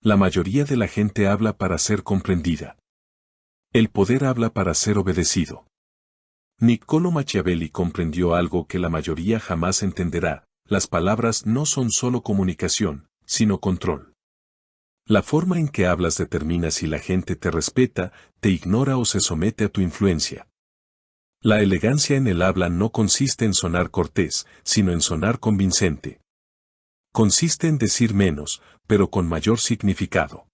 La mayoría de la gente habla para ser comprendida. El poder habla para ser obedecido. Niccolò Machiavelli comprendió algo que la mayoría jamás entenderá: las palabras no son solo comunicación, sino control. La forma en que hablas determina si la gente te respeta, te ignora o se somete a tu influencia. La elegancia en el habla no consiste en sonar cortés, sino en sonar convincente. Consiste en decir menos, pero con mayor significado.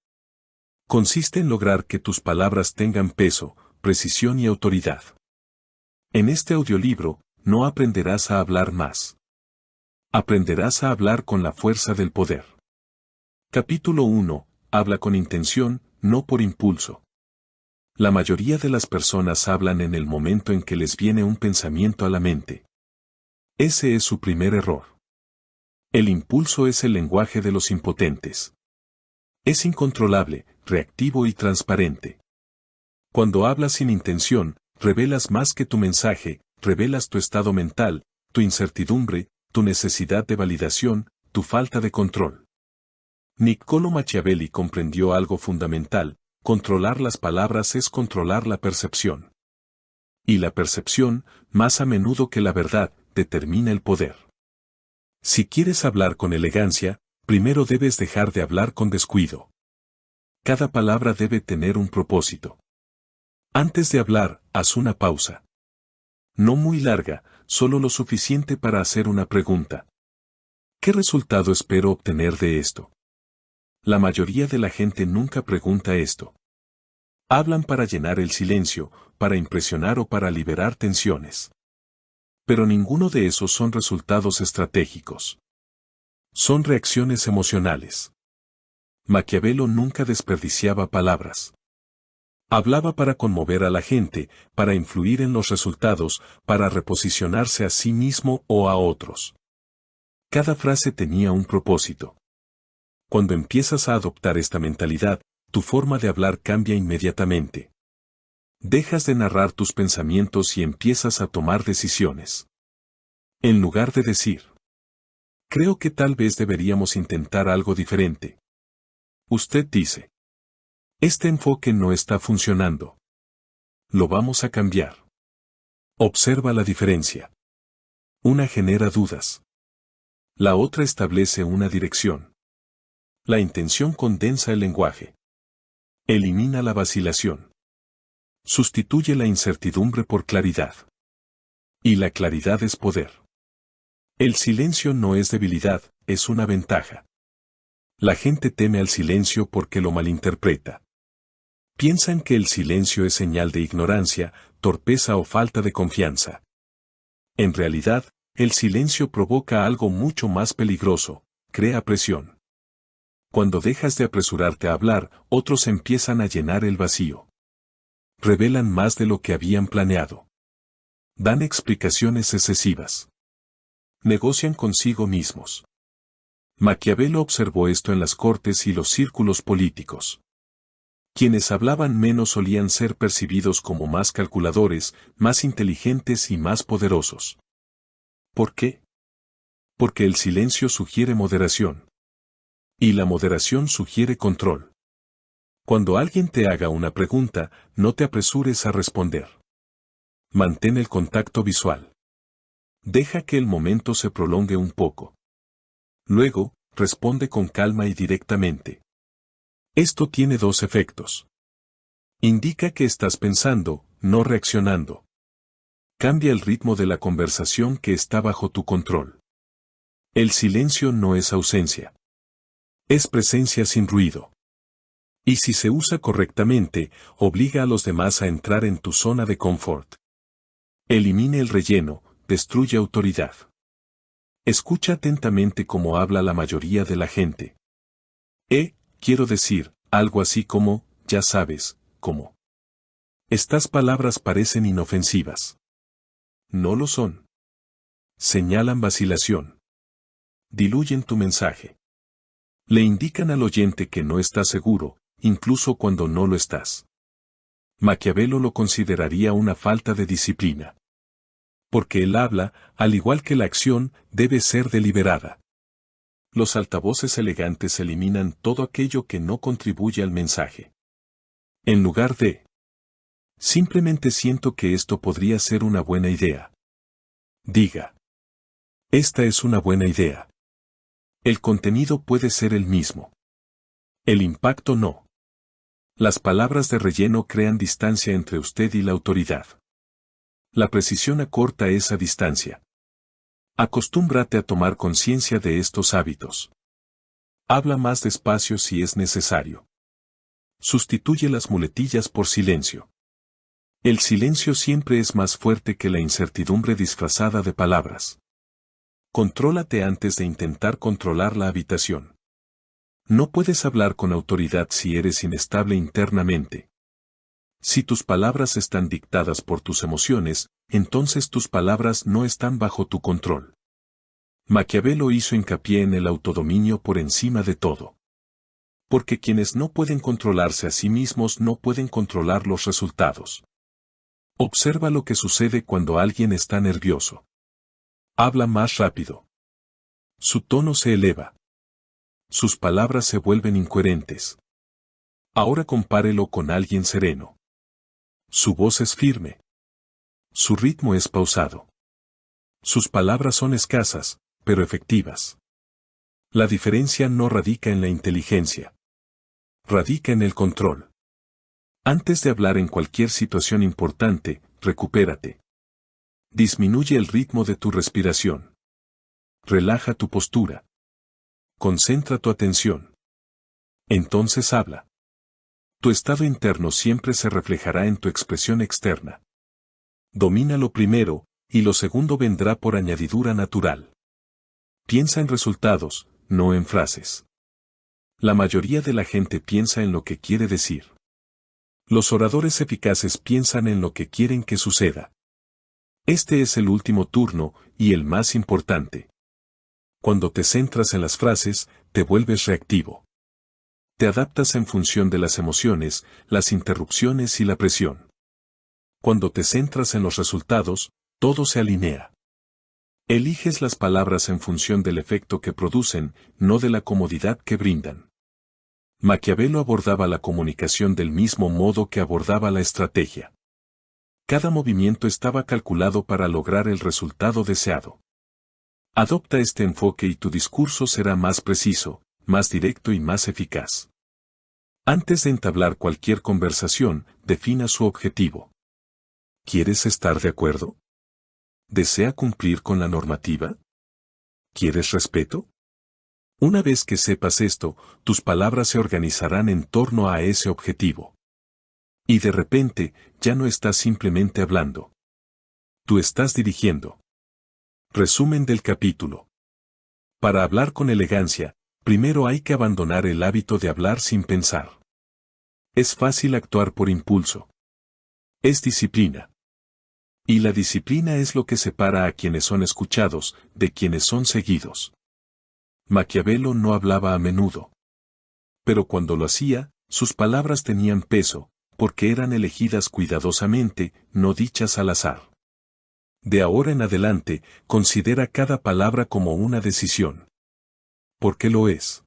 Consiste en lograr que tus palabras tengan peso, precisión y autoridad. En este audiolibro, no aprenderás a hablar más. Aprenderás a hablar con la fuerza del poder. Capítulo 1. Habla con intención, no por impulso. La mayoría de las personas hablan en el momento en que les viene un pensamiento a la mente. Ese es su primer error. El impulso es el lenguaje de los impotentes. Es incontrolable, reactivo y transparente. Cuando hablas sin intención, revelas más que tu mensaje, revelas tu estado mental, tu incertidumbre, tu necesidad de validación, tu falta de control. Niccolò Machiavelli comprendió algo fundamental: controlar las palabras es controlar la percepción. Y la percepción, más a menudo que la verdad, determina el poder. Si quieres hablar con elegancia, primero debes dejar de hablar con descuido. Cada palabra debe tener un propósito. Antes de hablar, haz una pausa. No muy larga, solo lo suficiente para hacer una pregunta. ¿Qué resultado espero obtener de esto? La mayoría de la gente nunca pregunta esto. Hablan para llenar el silencio, para impresionar o para liberar tensiones. Pero ninguno de esos son resultados estratégicos. Son reacciones emocionales. Maquiavelo nunca desperdiciaba palabras. Hablaba para conmover a la gente, para influir en los resultados, para reposicionarse a sí mismo o a otros. Cada frase tenía un propósito. Cuando empiezas a adoptar esta mentalidad, tu forma de hablar cambia inmediatamente. Dejas de narrar tus pensamientos y empiezas a tomar decisiones. En lugar de decir: creo que tal vez deberíamos intentar algo diferente, usted dice: este enfoque no está funcionando. Lo vamos a cambiar. Observa la diferencia. Una genera dudas. La otra establece una dirección. La intención condensa el lenguaje. Elimina la vacilación. Sustituye la incertidumbre por claridad. Y la claridad es poder. El silencio no es debilidad, es una ventaja. La gente teme al silencio porque lo malinterpreta. Piensan que el silencio es señal de ignorancia, torpeza o falta de confianza. En realidad, el silencio provoca algo mucho más peligroso: crea presión. Cuando dejas de apresurarte a hablar, otros empiezan a llenar el vacío. Revelan más de lo que habían planeado. Dan explicaciones excesivas. Negocian consigo mismos. Maquiavelo observó esto en las cortes y los círculos políticos. Quienes hablaban menos solían ser percibidos como más calculadores, más inteligentes y más poderosos. ¿Por qué? Porque el silencio sugiere moderación. Y la moderación sugiere control. Cuando alguien te haga una pregunta, no te apresures a responder. Mantén el contacto visual. Deja que el momento se prolongue un poco. Luego, responde con calma y directamente. Esto tiene dos efectos. Indica que estás pensando, no reaccionando. Cambia el ritmo de la conversación que está bajo tu control. El silencio no es ausencia. Es presencia sin ruido. Y si se usa correctamente, obliga a los demás a entrar en tu zona de confort. Elimine el relleno, destruye autoridad. Escucha atentamente cómo habla la mayoría de la gente. Quiero decir, algo así como: ya sabes, cómo. Estas palabras parecen inofensivas. No lo son. Señalan vacilación. Diluyen tu mensaje. Le indican al oyente que no está seguro, incluso cuando no lo estás. Maquiavelo lo consideraría una falta de disciplina. Porque el habla, al igual que la acción, debe ser deliberada. Los altavoces elegantes eliminan todo aquello que no contribuye al mensaje. En lugar de, simplemente siento que esto podría ser una buena idea. Diga, esta es una buena idea. El contenido puede ser el mismo. El impacto no. Las palabras de relleno crean distancia entre usted y la autoridad. La precisión acorta esa distancia. Acostúmbrate a tomar conciencia de estos hábitos. Habla más despacio si es necesario. Sustituye las muletillas por silencio. El silencio siempre es más fuerte que la incertidumbre disfrazada de palabras. Contrólate antes de intentar controlar la habitación. No puedes hablar con autoridad si eres inestable internamente. Si tus palabras están dictadas por tus emociones, entonces tus palabras no están bajo tu control. Maquiavelo hizo hincapié en el autodominio por encima de todo. Porque quienes no pueden controlarse a sí mismos no pueden controlar los resultados. Observa lo que sucede cuando alguien está nervioso. Habla más rápido. Su tono se eleva. Sus palabras se vuelven incoherentes. Ahora compárelo con alguien sereno. Su voz es firme. Su ritmo es pausado. Sus palabras son escasas, pero efectivas. La diferencia no radica en la inteligencia. Radica en el control. Antes de hablar en cualquier situación importante, recupérate. Disminuye el ritmo de tu respiración. Relaja tu postura. Concentra tu atención. Entonces habla. Tu estado interno siempre se reflejará en tu expresión externa. Domina lo primero, y lo segundo vendrá por añadidura natural. Piensa en resultados, no en frases. La mayoría de la gente piensa en lo que quiere decir. Los oradores eficaces piensan en lo que quieren que suceda. Este es el último turno, y el más importante. Cuando te centras en las frases, te vuelves reactivo. Te adaptas en función de las emociones, las interrupciones y la presión. Cuando te centras en los resultados, todo se alinea. Eliges las palabras en función del efecto que producen, no de la comodidad que brindan. Maquiavelo abordaba la comunicación del mismo modo que abordaba la estrategia. Cada movimiento estaba calculado para lograr el resultado deseado. Adopta este enfoque y tu discurso será más preciso, más directo y más eficaz. Antes de entablar cualquier conversación, defina su objetivo. ¿Quieres estar de acuerdo? ¿Desea cumplir con la normativa? ¿Quieres respeto? Una vez que sepas esto, tus palabras se organizarán en torno a ese objetivo. Y de repente, ya no estás simplemente hablando. Tú estás dirigiendo. Resumen del capítulo. Para hablar con elegancia, primero hay que abandonar el hábito de hablar sin pensar. Es fácil actuar por impulso. Es disciplina. Y la disciplina es lo que separa a quienes son escuchados de quienes son seguidos. Maquiavelo no hablaba a menudo. Pero cuando lo hacía, sus palabras tenían peso, porque eran elegidas cuidadosamente, no dichas al azar. De ahora en adelante, considera cada palabra como una decisión. ¿Por qué lo es?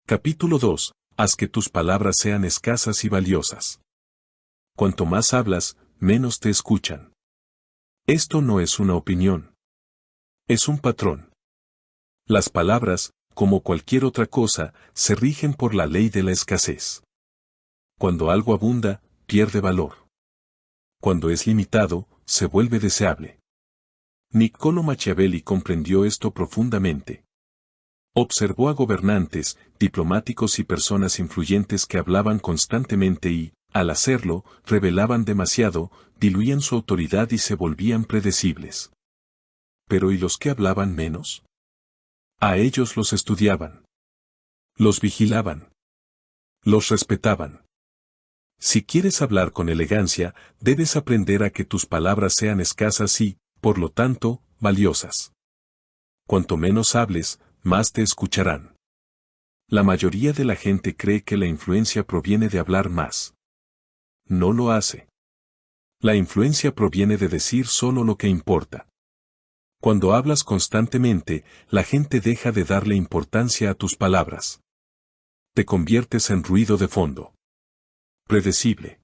Capítulo 2. Haz que tus palabras sean escasas y valiosas. Cuanto más hablas, menos te escuchan. Esto no es una opinión. Es un patrón. Las palabras, como cualquier otra cosa, se rigen por la ley de la escasez. Cuando algo abunda, pierde valor. Cuando es limitado, se vuelve deseable. Niccolò Machiavelli comprendió esto profundamente. Observó a gobernantes, diplomáticos y personas influyentes que hablaban constantemente y, al hacerlo, revelaban demasiado, diluían su autoridad y se volvían predecibles. Pero ¿y los que hablaban menos? A ellos los estudiaban. Los vigilaban. Los respetaban. Si quieres hablar con elegancia, debes aprender a que tus palabras sean escasas y, por lo tanto, valiosas. Cuanto menos hables, más te escucharán. La mayoría de la gente cree que la influencia proviene de hablar más. No lo hace. La influencia proviene de decir solo lo que importa. Cuando hablas constantemente, la gente deja de darle importancia a tus palabras. Te conviertes en ruido de fondo. Predecible.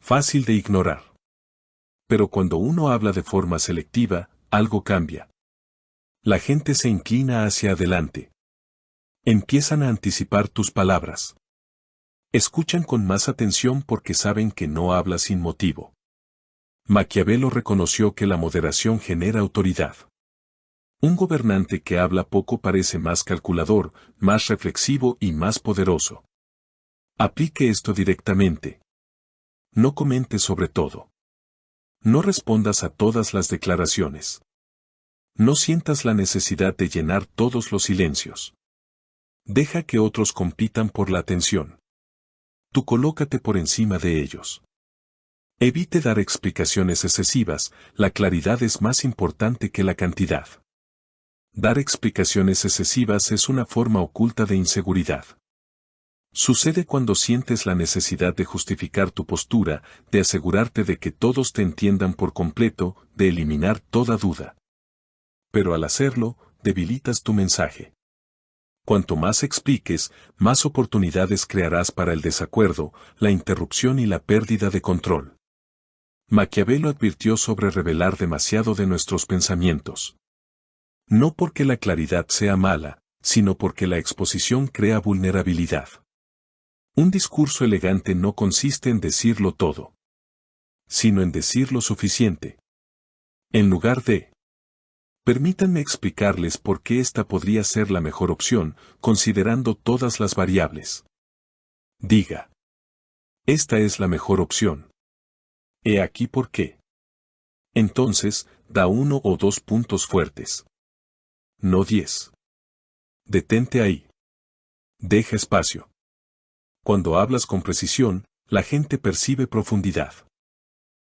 Fácil de ignorar. Pero cuando uno habla de forma selectiva, algo cambia. La gente se inclina hacia adelante. Empiezan a anticipar tus palabras. Escuchan con más atención porque saben que no hablas sin motivo. Maquiavelo reconoció que la moderación genera autoridad. Un gobernante que habla poco parece más calculador, más reflexivo y más poderoso. Aplique esto directamente. No comentes sobre todo. No respondas a todas las declaraciones. No sientas la necesidad de llenar todos los silencios. Deja que otros compitan por la atención. Tú colócate por encima de ellos. Evite dar explicaciones excesivas, la claridad es más importante que la cantidad. Dar explicaciones excesivas es una forma oculta de inseguridad. Sucede cuando sientes la necesidad de justificar tu postura, de asegurarte de que todos te entiendan por completo, de eliminar toda duda. Pero al hacerlo, debilitas tu mensaje. Cuanto más expliques, más oportunidades crearás para el desacuerdo, la interrupción y la pérdida de control. Maquiavelo advirtió sobre revelar demasiado de nuestros pensamientos. No porque la claridad sea mala, sino porque la exposición crea vulnerabilidad. Un discurso elegante no consiste en decirlo todo, sino en decir lo suficiente. En lugar de, permítanme explicarles por qué esta podría ser la mejor opción, considerando todas las variables. Diga, esta es la mejor opción. He aquí por qué. Entonces, da 1 o 2 puntos fuertes. No 10. Detente ahí. Deja espacio. Cuando hablas con precisión, la gente percibe profundidad.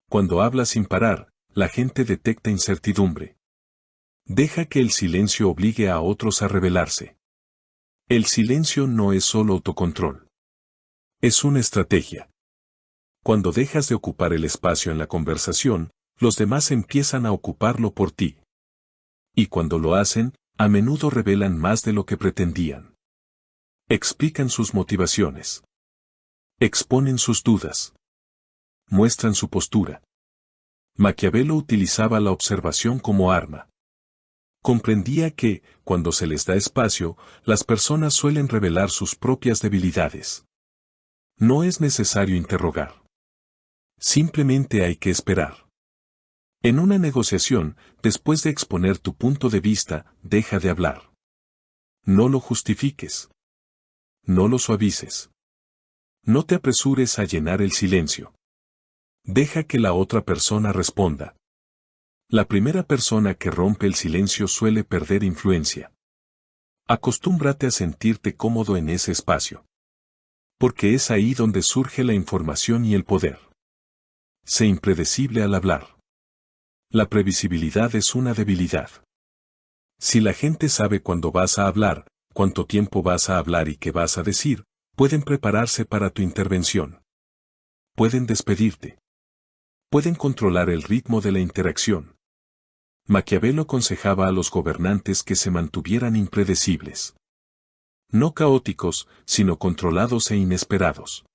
Cuando hablas sin parar, la gente detecta incertidumbre. Deja que el silencio obligue a otros a revelarse. El silencio no es solo autocontrol. Es una estrategia. Cuando dejas de ocupar el espacio en la conversación, los demás empiezan a ocuparlo por ti. Y cuando lo hacen, a menudo revelan más de lo que pretendían. Explican sus motivaciones. Exponen sus dudas. Muestran su postura. Maquiavelo utilizaba la observación como arma. Comprendía que, cuando se les da espacio, las personas suelen revelar sus propias debilidades. No es necesario interrogar. Simplemente hay que esperar. En una negociación, después de exponer tu punto de vista, deja de hablar. No lo justifiques. No lo suavices. No te apresures a llenar el silencio. Deja que la otra persona responda. La primera persona que rompe el silencio suele perder influencia. Acostúmbrate a sentirte cómodo en ese espacio. Porque es ahí donde surge la información y el poder. Sé impredecible al hablar. La previsibilidad es una debilidad. Si la gente sabe cuándo vas a hablar, cuánto tiempo vas a hablar y qué vas a decir, pueden prepararse para tu intervención. Pueden despedirte. Pueden controlar el ritmo de la interacción. Maquiavelo aconsejaba a los gobernantes que se mantuvieran impredecibles. No caóticos, sino controlados e inesperados.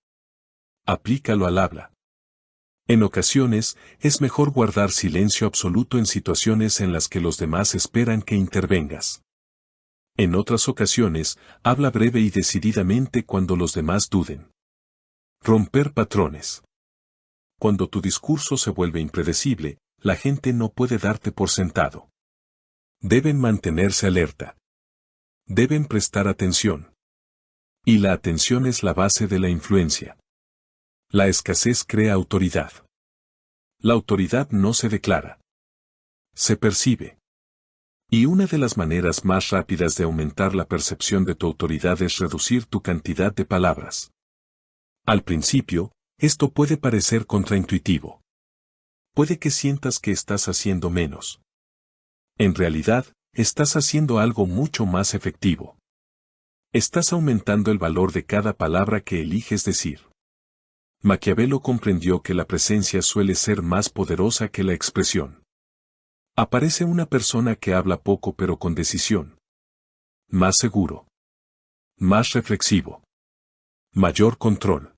Aplícalo al habla. En ocasiones, es mejor guardar silencio absoluto en situaciones en las que los demás esperan que intervengas. En otras ocasiones, habla breve y decididamente cuando los demás duden. Romper patrones. Cuando tu discurso se vuelve impredecible, la gente no puede darte por sentado. Deben mantenerse alerta. Deben prestar atención. Y la atención es la base de la influencia. La escasez crea autoridad. La autoridad no se declara. Se percibe. Y una de las maneras más rápidas de aumentar la percepción de tu autoridad es reducir tu cantidad de palabras. Al principio, esto puede parecer contraintuitivo. Puede que sientas que estás haciendo menos. En realidad, estás haciendo algo mucho más efectivo. Estás aumentando el valor de cada palabra que eliges decir. Maquiavelo comprendió que la presencia suele ser más poderosa que la expresión. Aparece una persona que habla poco pero con decisión. Más seguro. Más reflexivo. Mayor control.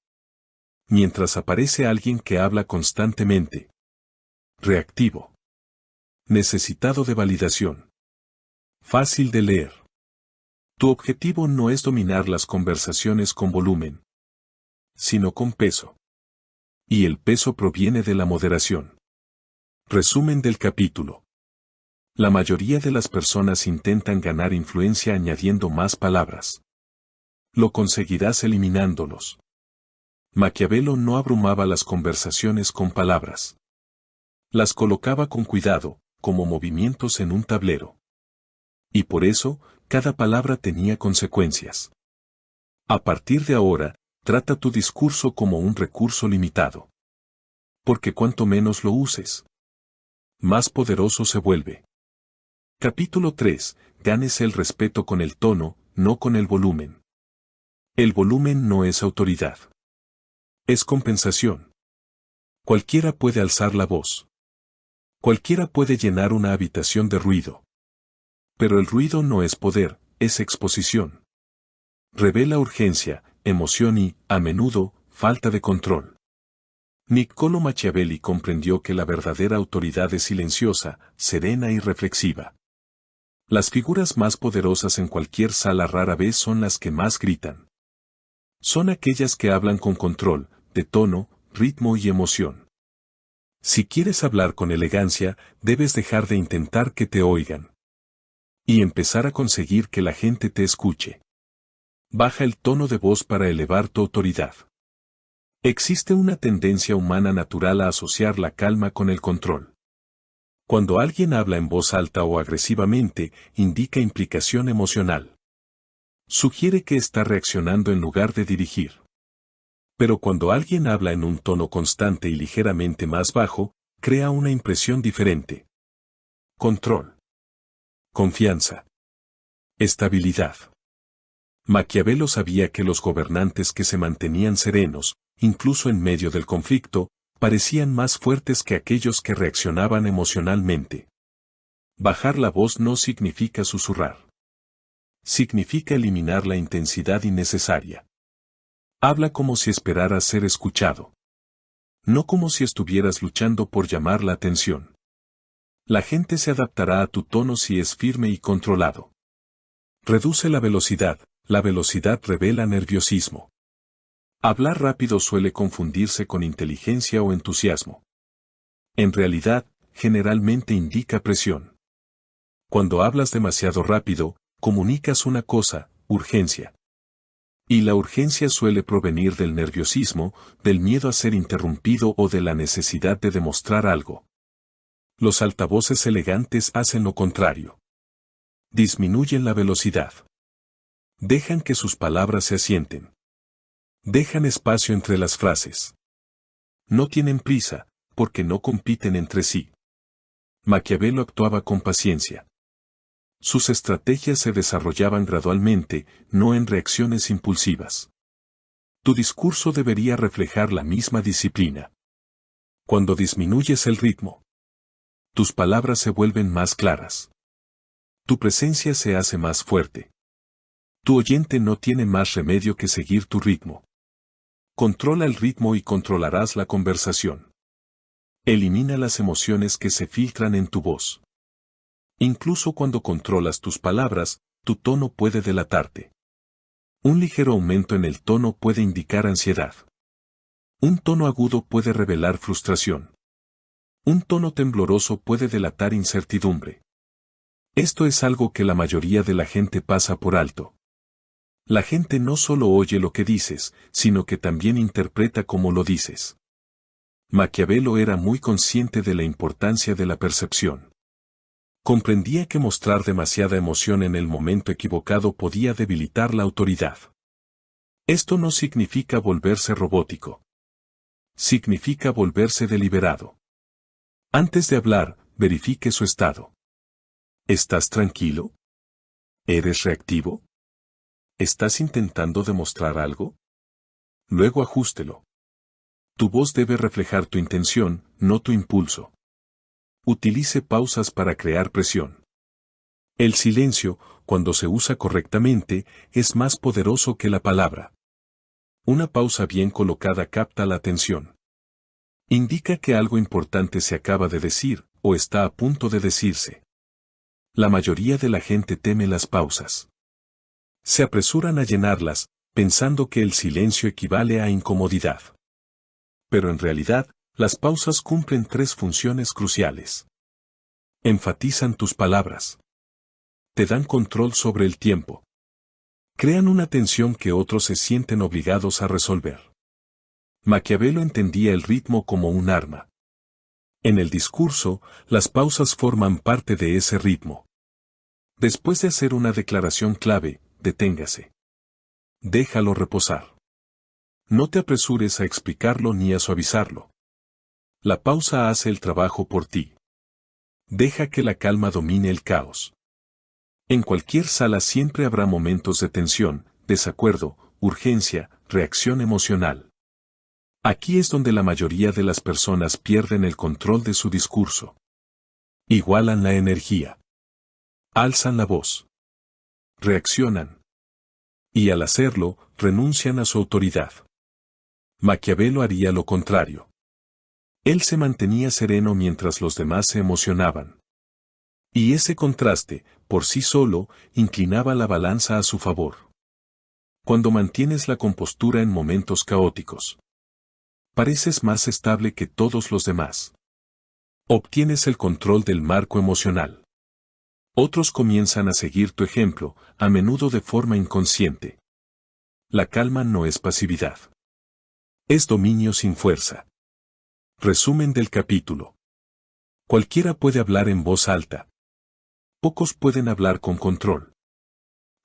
Mientras aparece alguien que habla constantemente. Reactivo. Necesitado de validación. Fácil de leer. Tu objetivo no es dominar las conversaciones con volumen, sino con peso. Y el peso proviene de la moderación. Resumen del capítulo. La mayoría de las personas intentan ganar influencia añadiendo más palabras. Lo conseguirás eliminándolos. Maquiavelo no abrumaba las conversaciones con palabras. Las colocaba con cuidado, como movimientos en un tablero. Y por eso, cada palabra tenía consecuencias. A partir de ahora, trata tu discurso como un recurso limitado. Porque cuanto menos lo uses, más poderoso se vuelve. Capítulo 3. Ganes el respeto con el tono, no con el volumen. El volumen no es autoridad. Es compensación. Cualquiera puede alzar la voz. Cualquiera puede llenar una habitación de ruido. Pero el ruido no es poder, es exposición. Revela urgencia, emoción y, a menudo, falta de control. Niccolò Machiavelli comprendió que la verdadera autoridad es silenciosa, serena y reflexiva. Las figuras más poderosas en cualquier sala rara vez son las que más gritan. Son aquellas que hablan con control, de tono, ritmo y emoción. Si quieres hablar con elegancia, debes dejar de intentar que te oigan. Y empezar a conseguir que la gente te escuche. Baja el tono de voz para elevar tu autoridad. Existe una tendencia humana natural a asociar la calma con el control. Cuando alguien habla en voz alta o agresivamente, indica implicación emocional. Sugiere que está reaccionando en lugar de dirigir. Pero cuando alguien habla en un tono constante y ligeramente más bajo, crea una impresión diferente. Control. Confianza. Estabilidad. Maquiavelo sabía que los gobernantes que se mantenían serenos, incluso en medio del conflicto, parecían más fuertes que aquellos que reaccionaban emocionalmente. Bajar la voz no significa susurrar. Significa eliminar la intensidad innecesaria. Habla como si esperaras ser escuchado. No como si estuvieras luchando por llamar la atención. La gente se adaptará a tu tono si es firme y controlado. Reduce la velocidad revela nerviosismo. Hablar rápido suele confundirse con inteligencia o entusiasmo. En realidad, generalmente indica presión. Cuando hablas demasiado rápido, comunicas una cosa, urgencia. Y la urgencia suele provenir del nerviosismo, del miedo a ser interrumpido o de la necesidad de demostrar algo. Los altavoces elegantes hacen lo contrario. Disminuyen la velocidad. Dejan que sus palabras se asienten. Dejan espacio entre las frases. No tienen prisa, porque no compiten entre sí. Maquiavelo actuaba con paciencia. Sus estrategias se desarrollaban gradualmente, no en reacciones impulsivas. Tu discurso debería reflejar la misma disciplina. Cuando disminuyes el ritmo, tus palabras se vuelven más claras. Tu presencia se hace más fuerte. Tu oyente no tiene más remedio que seguir tu ritmo. Controla el ritmo y controlarás la conversación. Elimina las emociones que se filtran en tu voz. Incluso cuando controlas tus palabras, tu tono puede delatarte. Un ligero aumento en el tono puede indicar ansiedad. Un tono agudo puede revelar frustración. Un tono tembloroso puede delatar incertidumbre. Esto es algo que la mayoría de la gente pasa por alto. La gente no solo oye lo que dices, sino que también interpreta cómo lo dices. Maquiavelo era muy consciente de la importancia de la percepción. Comprendía que mostrar demasiada emoción en el momento equivocado podía debilitar la autoridad. Esto no significa volverse robótico. Significa volverse deliberado. Antes de hablar, verifique su estado. ¿Estás tranquilo? ¿Eres reactivo? ¿Estás intentando demostrar algo? Luego ajústelo. Tu voz debe reflejar tu intención, no tu impulso. Utilice pausas para crear presión. El silencio, cuando se usa correctamente, es más poderoso que la palabra. Una pausa bien colocada capta la atención. Indica que algo importante se acaba de decir, o está a punto de decirse. La mayoría de la gente teme las pausas. Se apresuran a llenarlas, pensando que el silencio equivale a incomodidad. Pero en realidad, las pausas cumplen tres funciones cruciales. Enfatizan tus palabras. Te dan control sobre el tiempo. Crean una tensión que otros se sienten obligados a resolver. Maquiavelo entendía el ritmo como un arma. En el discurso, las pausas forman parte de ese ritmo. Después de hacer una declaración clave, deténgase. Déjalo reposar. No te apresures a explicarlo ni a suavizarlo. La pausa hace el trabajo por ti. Deja que la calma domine el caos. En cualquier sala siempre habrá momentos de tensión, desacuerdo, urgencia, reacción emocional. Aquí es donde la mayoría de las personas pierden el control de su discurso. Igualan la energía. Alzan la voz. Reaccionan. Y al hacerlo, renuncian a su autoridad. Maquiavelo haría lo contrario. Él se mantenía sereno mientras los demás se emocionaban. Y ese contraste, por sí solo, inclinaba la balanza a su favor. Cuando mantienes la compostura en momentos caóticos, pareces más estable que todos los demás. Obtienes el control del marco emocional. Otros comienzan a seguir tu ejemplo, a menudo de forma inconsciente. La calma no es pasividad. Es dominio sin fuerza. Resumen del capítulo. Cualquiera puede hablar en voz alta. Pocos pueden hablar con control.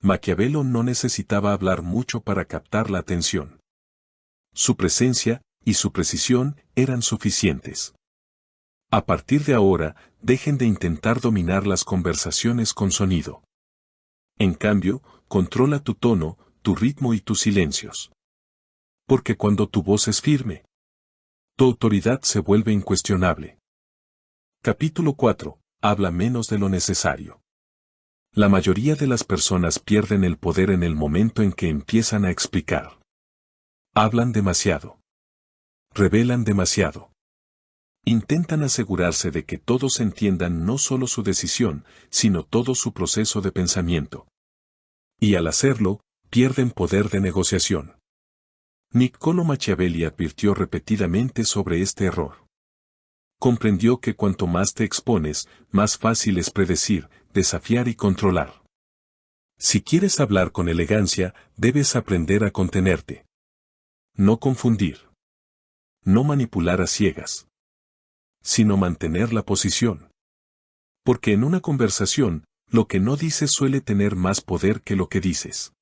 Maquiavelo no necesitaba hablar mucho para captar la atención. Su presencia y su precisión eran suficientes. A partir de ahora, dejen de intentar dominar las conversaciones con sonido. En cambio, controla tu tono, tu ritmo y tus silencios. Porque cuando tu voz es firme, tu autoridad se vuelve incuestionable. Capítulo 4. Habla menos de lo necesario. La mayoría de las personas pierden el poder en el momento en que empiezan a explicar. Hablan demasiado. Revelan demasiado. Intentan asegurarse de que todos entiendan no solo su decisión, sino todo su proceso de pensamiento. Y al hacerlo, pierden poder de negociación. Niccolò Machiavelli advirtió repetidamente sobre este error. Comprendió que cuanto más te expones, más fácil es predecir, desafiar y controlar. Si quieres hablar con elegancia, debes aprender a contenerte. No confundir. No manipular a ciegas. Sino mantener la posición. Porque en una conversación, lo que no dices suele tener más poder que lo que dices.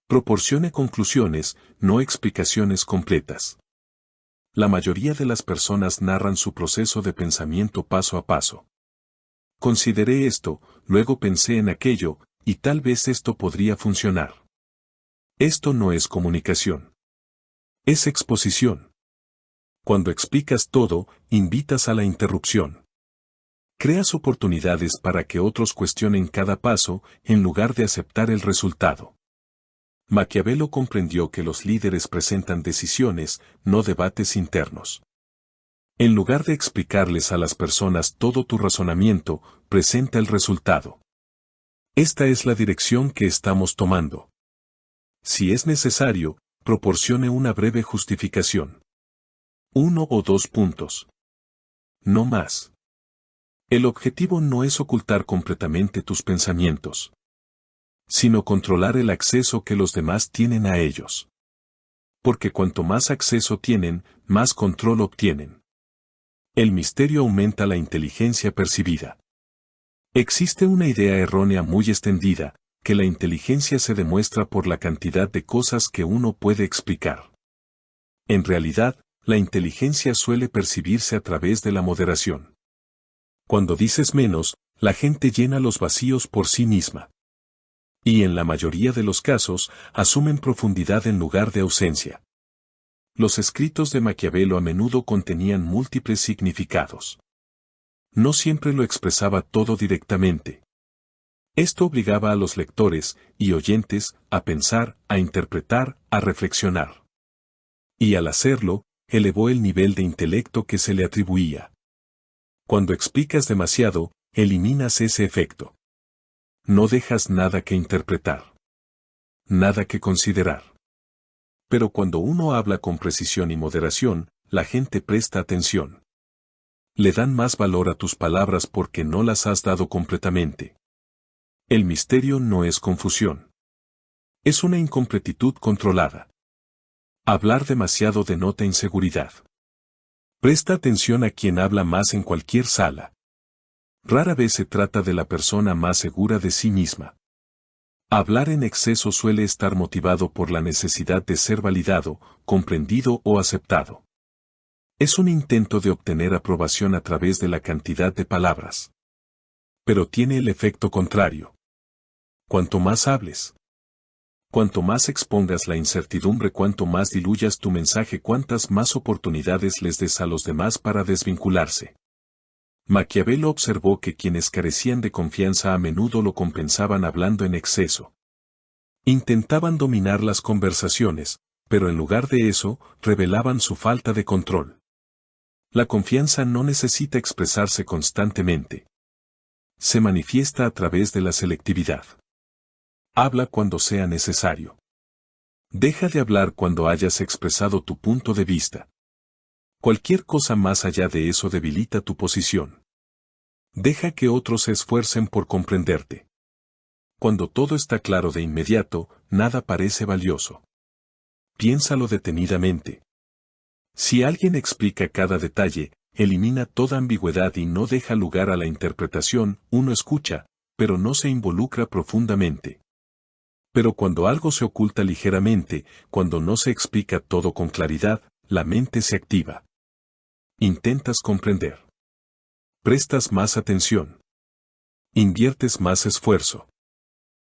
Proporcione conclusiones, no explicaciones completas. La mayoría de las personas narran su proceso de pensamiento paso a paso. Consideré esto, luego pensé en aquello, y tal vez esto podría funcionar. Esto no es comunicación. Es exposición. Cuando explicas todo, invitas a la interrupción. Creas oportunidades para que otros cuestionen cada paso, en lugar de aceptar el resultado. Maquiavelo comprendió que los líderes presentan decisiones, no debates internos. En lugar de explicarles a las personas todo tu razonamiento, presenta el resultado. Esta es la dirección que estamos tomando. Si es necesario, proporcione una breve justificación. 1 o 2 puntos. No más. El objetivo no es ocultar completamente tus pensamientos, sino controlar el acceso que los demás tienen a ellos. Porque cuanto más acceso tienen, más control obtienen. El misterio aumenta la inteligencia percibida. Existe una idea errónea muy extendida, que la inteligencia se demuestra por la cantidad de cosas que uno puede explicar. En realidad, la inteligencia suele percibirse a través de la moderación. Cuando dices menos, la gente llena los vacíos por sí misma. Y en la mayoría de los casos, asumen profundidad en lugar de ausencia. Los escritos de Maquiavelo a menudo contenían múltiples significados. No siempre lo expresaba todo directamente. Esto obligaba a los lectores y oyentes a pensar, a interpretar, a reflexionar. Y al hacerlo, elevó el nivel de intelecto que se le atribuía. Cuando explicas demasiado, eliminas ese efecto. No dejas nada que interpretar. Nada que considerar. Pero cuando uno habla con precisión y moderación, la gente presta atención. Le dan más valor a tus palabras porque no las has dado completamente. El misterio no es confusión. Es una incompletitud controlada. Hablar demasiado denota inseguridad. Presta atención a quien habla más en cualquier sala. Rara vez se trata de la persona más segura de sí misma. Hablar en exceso suele estar motivado por la necesidad de ser validado, comprendido o aceptado. Es un intento de obtener aprobación a través de la cantidad de palabras. Pero tiene el efecto contrario. Cuanto más hables, cuanto más expongas la incertidumbre, cuanto más diluyas tu mensaje, cuantas más oportunidades les des a los demás para desvincularse. Maquiavelo observó que quienes carecían de confianza a menudo lo compensaban hablando en exceso. Intentaban dominar las conversaciones, pero en lugar de eso, revelaban su falta de control. La confianza no necesita expresarse constantemente. Se manifiesta a través de la selectividad. Habla cuando sea necesario. Deja de hablar cuando hayas expresado tu punto de vista. Cualquier cosa más allá de eso debilita tu posición. Deja que otros se esfuercen por comprenderte. Cuando todo está claro de inmediato, nada parece valioso. Piénsalo detenidamente. Si alguien explica cada detalle, elimina toda ambigüedad y no deja lugar a la interpretación, uno escucha, pero no se involucra profundamente. Pero cuando algo se oculta ligeramente, cuando no se explica todo con claridad, la mente se activa. Intentas comprender. Prestas más atención. Inviertes más esfuerzo.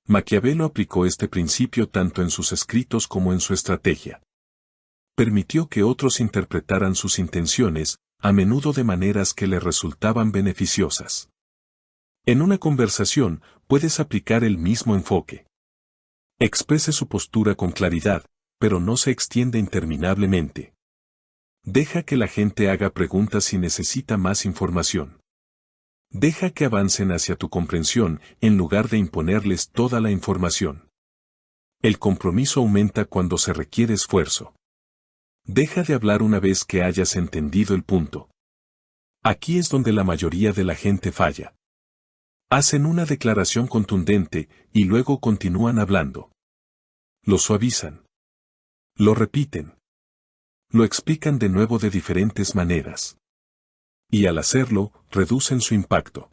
Maquiavelo aplicó este principio tanto en sus escritos como en su estrategia. Permitió que otros interpretaran sus intenciones, a menudo de maneras que le resultaban beneficiosas. En una conversación, puedes aplicar el mismo enfoque. Exprese su postura con claridad, pero no se extiende interminablemente. Deja que la gente haga preguntas si necesita más información. Deja que avancen hacia tu comprensión en lugar de imponerles toda la información. El compromiso aumenta cuando se requiere esfuerzo. Deja de hablar una vez que hayas entendido el punto. Aquí es donde la mayoría de la gente falla. Hacen una declaración contundente y luego continúan hablando. Lo suavizan. Lo repiten. Lo explican de nuevo de diferentes maneras. Y al hacerlo, reducen su impacto.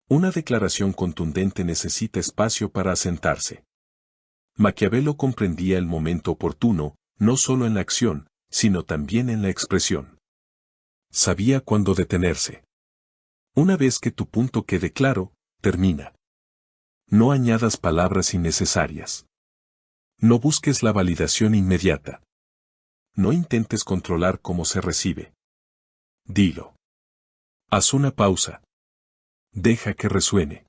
Una declaración contundente necesita espacio para asentarse. Maquiavelo comprendía el momento oportuno, no solo en la acción, sino también en la expresión. Sabía cuándo detenerse. Una vez que tu punto quede claro, termina. No añadas palabras innecesarias. No busques la validación inmediata. No intentes controlar cómo se recibe. Dilo. Haz una pausa. Deja que resuene.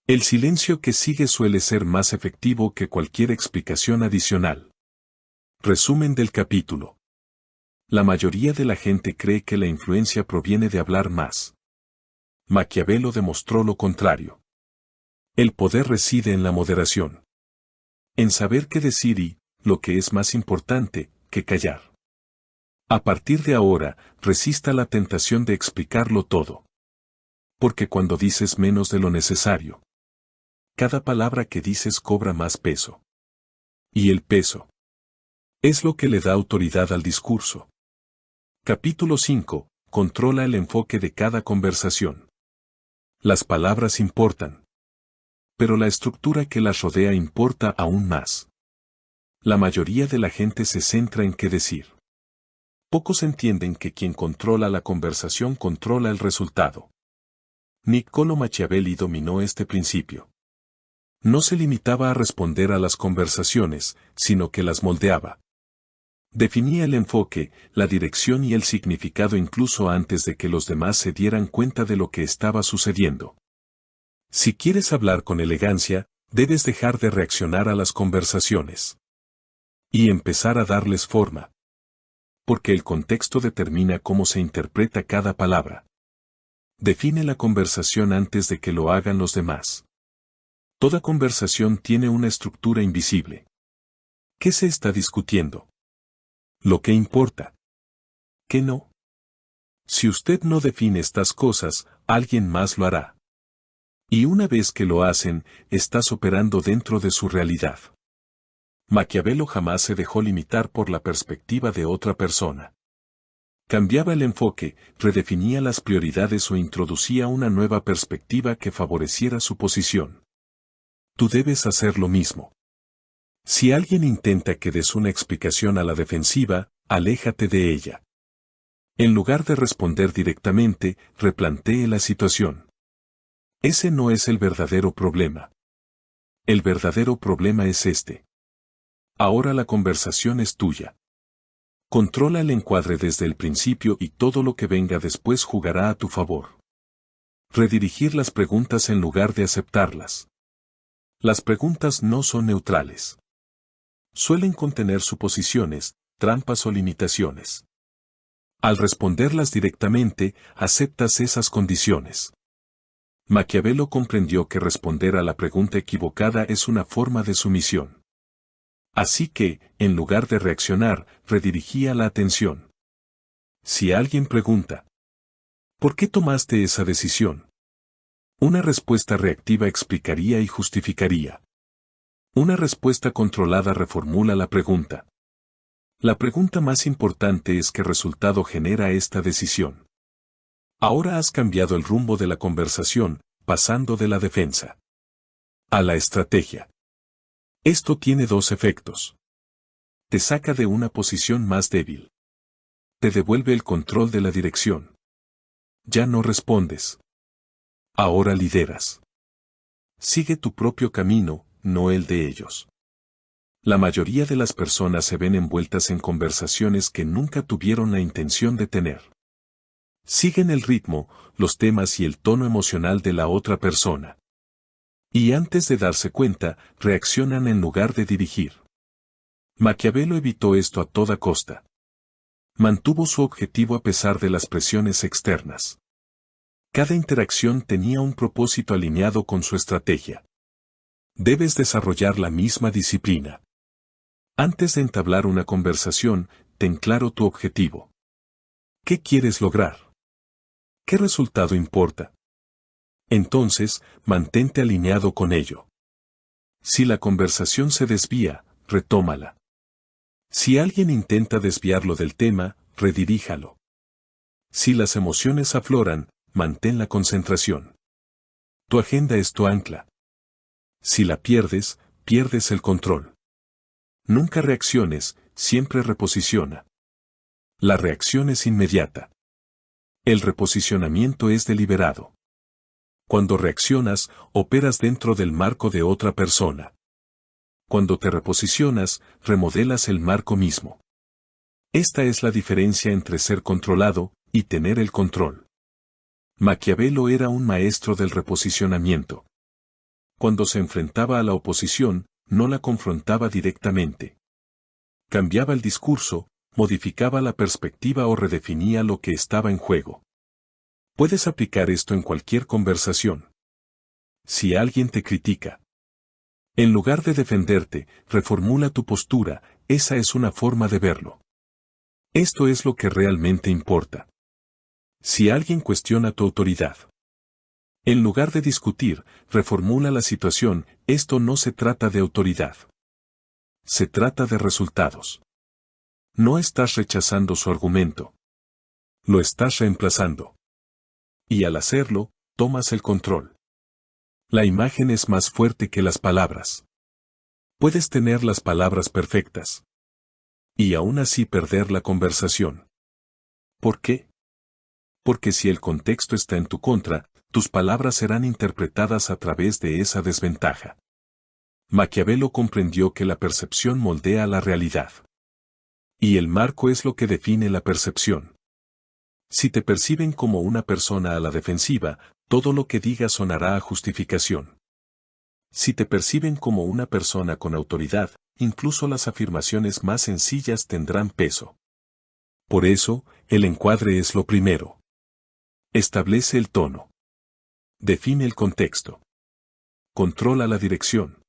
El silencio que sigue suele ser más efectivo que cualquier explicación adicional. Resumen del capítulo. La mayoría de la gente cree que la influencia proviene de hablar más. Maquiavelo demostró lo contrario. El poder reside en la moderación. En saber qué decir y, lo que es más importante, qué callar. A partir de ahora, resista la tentación de explicarlo todo. Porque cuando dices menos de lo necesario, cada palabra que dices cobra más peso. Y el peso es lo que le da autoridad al discurso. Capítulo 5. Controla el enfoque de cada conversación. Las palabras importan. Pero la estructura que las rodea importa aún más. La mayoría de la gente se centra en qué decir. Pocos entienden que quien controla la conversación controla el resultado. Niccolò Machiavelli dominó este principio. No se limitaba a responder a las conversaciones, sino que las moldeaba. Definía el enfoque, la dirección y el significado incluso antes de que los demás se dieran cuenta de lo que estaba sucediendo. Si quieres hablar con elegancia, debes dejar de reaccionar a las conversaciones y empezar a darles forma. Porque el contexto determina cómo se interpreta cada palabra. Define la conversación antes de que lo hagan los demás. Toda conversación tiene una estructura invisible. ¿Qué se está discutiendo? Lo que importa. ¿Qué no? Si usted no define estas cosas, alguien más lo hará. Y una vez que lo hacen, estás operando dentro de su realidad. Maquiavelo jamás se dejó limitar por la perspectiva de otra persona. Cambiaba el enfoque, redefinía las prioridades o introducía una nueva perspectiva que favoreciera su posición. Tú debes hacer lo mismo. Si alguien intenta que des una explicación a la defensiva, aléjate de ella. En lugar de responder directamente, replantee la situación. Ese no es el verdadero problema. El verdadero problema es este. Ahora la conversación es tuya. Controla el encuadre desde el principio y todo lo que venga después jugará a tu favor. Redirigir las preguntas en lugar de aceptarlas. Las preguntas no son neutrales. Suelen contener suposiciones, trampas o limitaciones. Al responderlas directamente, aceptas esas condiciones. Maquiavelo comprendió que responder a la pregunta equivocada es una forma de sumisión. Así que, en lugar de reaccionar, redirigía la atención. Si alguien pregunta, ¿por qué tomaste esa decisión? Una respuesta reactiva explicaría y justificaría. Una respuesta controlada reformula la pregunta. La pregunta más importante es qué resultado genera esta decisión. Ahora has cambiado el rumbo de la conversación, pasando de la defensa a la estrategia. Esto tiene dos efectos. Te saca de una posición más débil. Te devuelve el control de la dirección. Ya no respondes. Ahora lideras. Sigue tu propio camino, no el de ellos. La mayoría de las personas se ven envueltas en conversaciones que nunca tuvieron la intención de tener. Siguen el ritmo, los temas y el tono emocional de la otra persona. Y antes de darse cuenta, reaccionan en lugar de dirigir. Maquiavelo evitó esto a toda costa. Mantuvo su objetivo a pesar de las presiones externas. Cada interacción tenía un propósito alineado con su estrategia. Debes desarrollar la misma disciplina. Antes de entablar una conversación, ten claro tu objetivo. ¿Qué quieres lograr? ¿Qué resultado importa? Entonces, mantente alineado con ello. Si la conversación se desvía, retómala. Si alguien intenta desviarlo del tema, rediríjalo. Si las emociones afloran, mantén la concentración. Tu agenda es tu ancla. Si la pierdes, pierdes el control. Nunca reacciones, siempre reposiciona. La reacción es inmediata. El reposicionamiento es deliberado. Cuando reaccionas, operas dentro del marco de otra persona. Cuando te reposicionas, remodelas el marco mismo. Esta es la diferencia entre ser controlado y tener el control. Maquiavelo era un maestro del reposicionamiento. Cuando se enfrentaba a la oposición, no la confrontaba directamente. Cambiaba el discurso, modificaba la perspectiva o redefinía lo que estaba en juego. Puedes aplicar esto en cualquier conversación. Si alguien te critica, en lugar de defenderte, reformula tu postura, esa es una forma de verlo. Esto es lo que realmente importa. Si alguien cuestiona tu autoridad, en lugar de discutir, reformula la situación, esto no se trata de autoridad. Se trata de resultados. No estás rechazando su argumento. Lo estás reemplazando. Y al hacerlo, tomas el control. La imagen es más fuerte que las palabras. Puedes tener las palabras perfectas. Y aún así perder la conversación. ¿Por qué? Porque si el contexto está en tu contra, tus palabras serán interpretadas a través de esa desventaja. Maquiavelo comprendió que la percepción moldea la realidad. Y el marco es lo que define la percepción. Si te perciben como una persona a la defensiva, todo lo que digas sonará a justificación. Si te perciben como una persona con autoridad, incluso las afirmaciones más sencillas tendrán peso. Por eso, el encuadre es lo primero. Establece el tono. Define el contexto. Controla la dirección.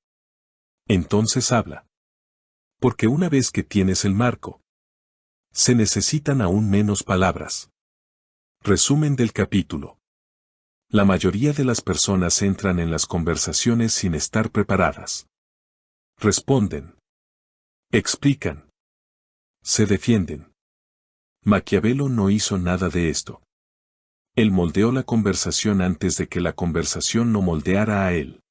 Entonces habla. Porque una vez que tienes el marco, se necesitan aún menos palabras. Resumen del capítulo. La mayoría de las personas entran en las conversaciones sin estar preparadas. Responden. Explican. Se defienden. Maquiavelo no hizo nada de esto. Él moldeó la conversación antes de que la conversación no moldeara a él.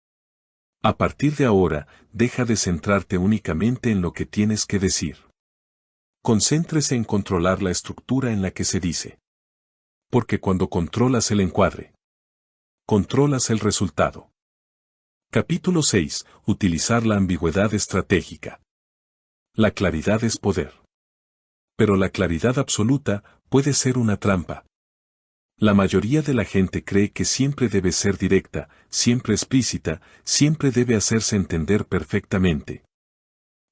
A partir de ahora, deja de centrarte únicamente en lo que tienes que decir. Concéntrese en controlar la estructura en la que se dice. Porque cuando controlas el encuadre, controlas el resultado. Capítulo 6. Utilizar la ambigüedad estratégica. La claridad es poder. Pero la claridad absoluta puede ser una trampa. La mayoría de la gente cree que siempre debe ser directa, siempre explícita, siempre debe hacerse entender perfectamente.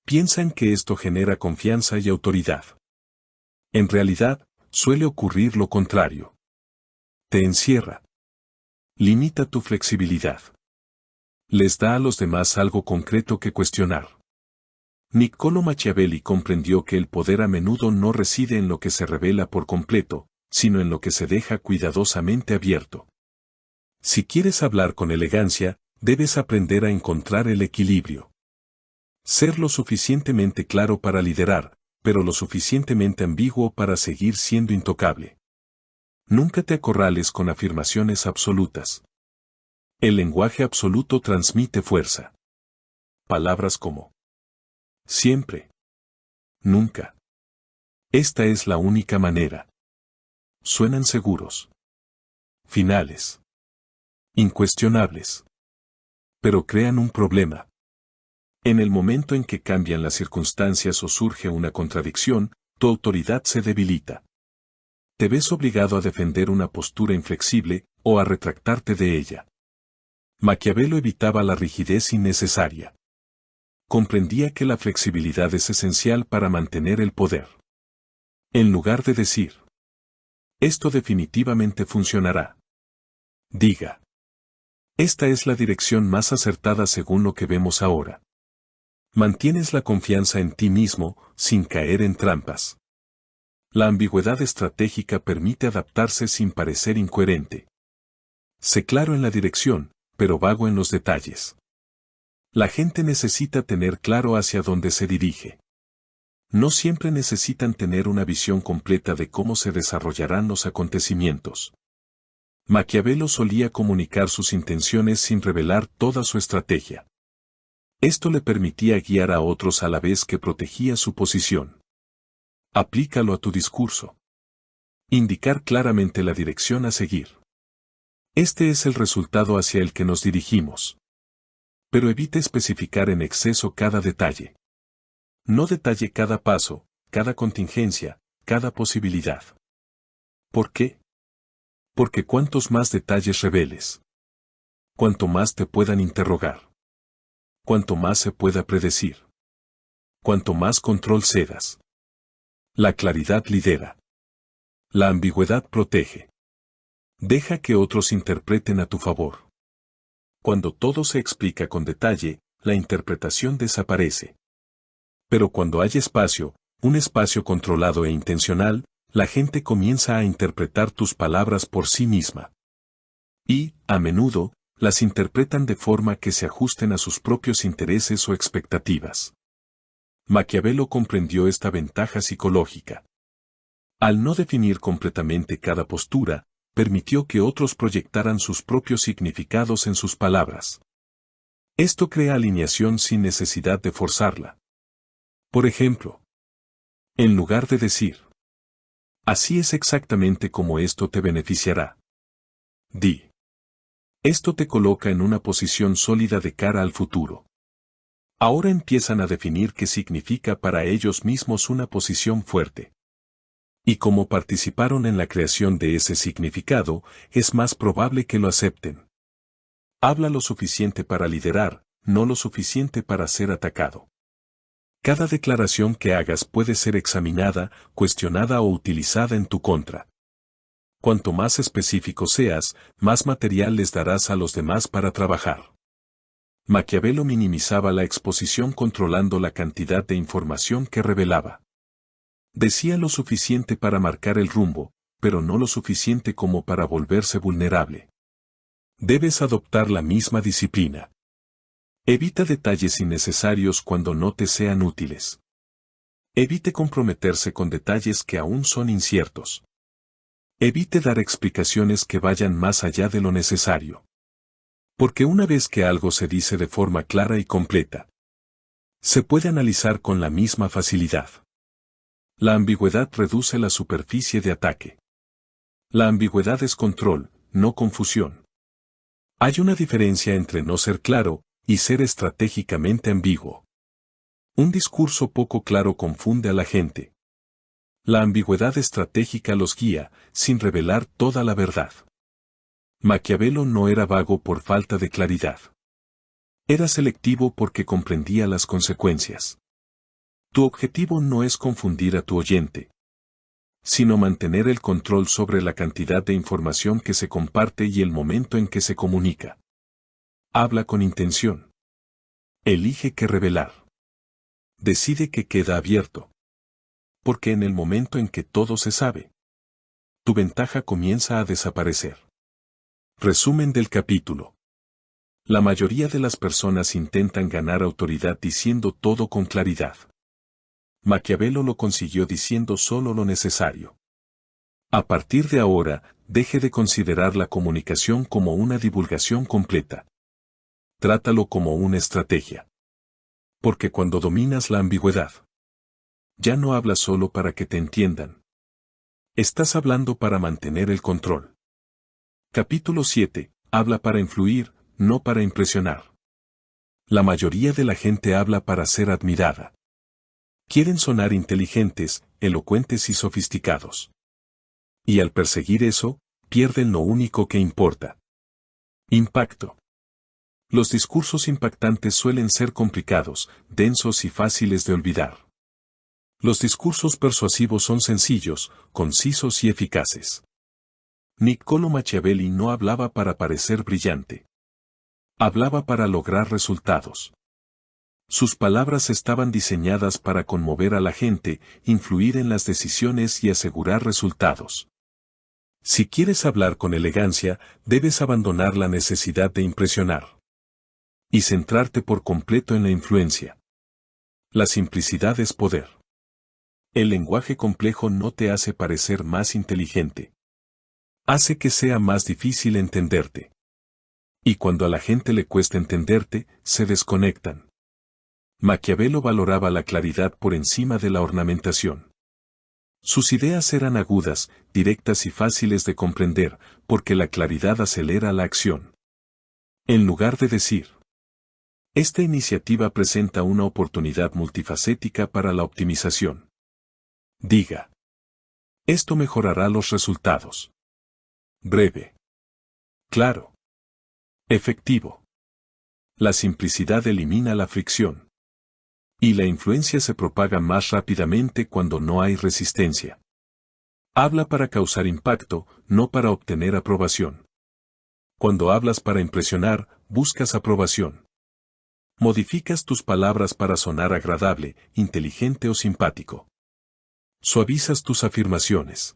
Piensan que esto genera confianza y autoridad. En realidad, suele ocurrir lo contrario. Te encierra. Limita tu flexibilidad. Les da a los demás algo concreto que cuestionar. Niccolò Machiavelli comprendió que el poder a menudo no reside en lo que se revela por completo, sino en lo que se deja cuidadosamente abierto. Si quieres hablar con elegancia, debes aprender a encontrar el equilibrio. Ser lo suficientemente claro para liderar, pero lo suficientemente ambiguo para seguir siendo intocable. Nunca te acorrales con afirmaciones absolutas. El lenguaje absoluto transmite fuerza. Palabras como siempre. Nunca. Esta es la única manera. Suenan seguros. Finales. Incuestionables. Pero crean un problema. En el momento en que cambian las circunstancias o surge una contradicción, tu autoridad se debilita. Te ves obligado a defender una postura inflexible, o a retractarte de ella. Maquiavelo evitaba la rigidez innecesaria. Comprendía que la flexibilidad es esencial para mantener el poder. En lugar de decir, esto definitivamente funcionará. Diga. Esta es la dirección más acertada según lo que vemos ahora. Mantienes la confianza en ti mismo, sin caer en trampas. La ambigüedad estratégica permite adaptarse sin parecer incoherente. Sé claro en la dirección, pero vago en los detalles. La gente necesita tener claro hacia dónde se dirige. No siempre necesitan tener una visión completa de cómo se desarrollarán los acontecimientos. Maquiavelo solía comunicar sus intenciones sin revelar toda su estrategia. Esto le permitía guiar a otros a la vez que protegía su posición. Aplícalo a tu discurso. Indicar claramente la dirección a seguir. Este es el resultado hacia el que nos dirigimos. Pero evite especificar en exceso cada detalle. No detalle cada paso, cada contingencia, cada posibilidad. ¿Por qué? Porque cuantos más detalles reveles, cuanto más te puedan interrogar, cuanto más se pueda predecir, cuanto más control cedas. La claridad lidera. La ambigüedad protege. Deja que otros interpreten a tu favor. Cuando todo se explica con detalle, la interpretación desaparece. Pero cuando hay espacio, un espacio controlado e intencional, la gente comienza a interpretar tus palabras por sí misma. Y, a menudo, las interpretan de forma que se ajusten a sus propios intereses o expectativas. Maquiavelo comprendió esta ventaja psicológica. Al no definir completamente cada postura, permitió que otros proyectaran sus propios significados en sus palabras. Esto crea alineación sin necesidad de forzarla. Por ejemplo, en lugar de decir, así es exactamente como esto te beneficiará. Di. Esto te coloca en una posición sólida de cara al futuro. Ahora empiezan a definir qué significa para ellos mismos una posición fuerte. Y como participaron en la creación de ese significado, es más probable que lo acepten. Habla lo suficiente para liderar, no lo suficiente para ser atacado. Cada declaración que hagas puede ser examinada, cuestionada o utilizada en tu contra. Cuanto más específico seas, más material les darás a los demás para trabajar. Maquiavelo minimizaba la exposición controlando la cantidad de información que revelaba. Decía lo suficiente para marcar el rumbo, pero no lo suficiente como para volverse vulnerable. Debes adoptar la misma disciplina. Evita detalles innecesarios cuando no te sean útiles. Evite comprometerse con detalles que aún son inciertos. Evite dar explicaciones que vayan más allá de lo necesario. Porque una vez que algo se dice de forma clara y completa, se puede analizar con la misma facilidad. La ambigüedad reduce la superficie de ataque. La ambigüedad es control, no confusión. Hay una diferencia entre no ser claro y ser estratégicamente ambiguo. Un discurso poco claro confunde a la gente. La ambigüedad estratégica los guía, sin revelar toda la verdad. Maquiavelo no era vago por falta de claridad. Era selectivo porque comprendía las consecuencias. Tu objetivo no es confundir a tu oyente, sino mantener el control sobre la cantidad de información que se comparte y el momento en que se comunica. Habla con intención. Elige qué revelar. Decide qué queda abierto. Porque en el momento en que todo se sabe, tu ventaja comienza a desaparecer. Resumen del capítulo. La mayoría de las personas intentan ganar autoridad diciendo todo con claridad. Maquiavelo lo consiguió diciendo solo lo necesario. A partir de ahora, deje de considerar la comunicación como una divulgación completa. Trátalo como una estrategia. Porque cuando dominas la ambigüedad, ya no hablas solo para que te entiendan. Estás hablando para mantener el control. Capítulo 7. Habla para influir, no para impresionar. La mayoría de la gente habla para ser admirada. Quieren sonar inteligentes, elocuentes y sofisticados. Y al perseguir eso, pierden lo único que importa. Impacto. Los discursos impactantes suelen ser complicados, densos y fáciles de olvidar. Los discursos persuasivos son sencillos, concisos y eficaces. Niccolò Machiavelli no hablaba para parecer brillante. Hablaba para lograr resultados. Sus palabras estaban diseñadas para conmover a la gente, influir en las decisiones y asegurar resultados. Si quieres hablar con elegancia, debes abandonar la necesidad de impresionar. Y centrarte por completo en la influencia. La simplicidad es poder. El lenguaje complejo no te hace parecer más inteligente. Hace que sea más difícil entenderte. Y cuando a la gente le cuesta entenderte, se desconectan. Maquiavelo valoraba la claridad por encima de la ornamentación. Sus ideas eran agudas, directas y fáciles de comprender, porque la claridad acelera la acción. En lugar de decir, esta iniciativa presenta una oportunidad multifacética para la optimización. Diga, esto mejorará los resultados. Breve. Claro. Efectivo. La simplicidad elimina la fricción. Y la influencia se propaga más rápidamente cuando no hay resistencia. Habla para causar impacto, no para obtener aprobación. Cuando hablas para impresionar, buscas aprobación. Modificas tus palabras para sonar agradable, inteligente o simpático. Suavizas tus afirmaciones.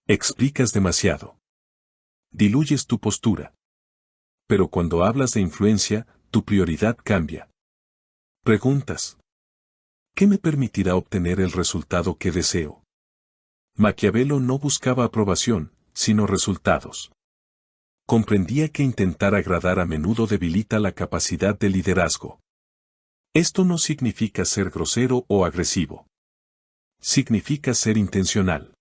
Explicas demasiado. Diluyes tu postura. Pero cuando hablas de influencia, tu prioridad cambia. Preguntas. ¿Qué me permitirá obtener el resultado que deseo? Maquiavelo no buscaba aprobación, sino resultados. Comprendía que intentar agradar a menudo debilita la capacidad de liderazgo. Esto no significa ser grosero o agresivo. Significa ser intencional.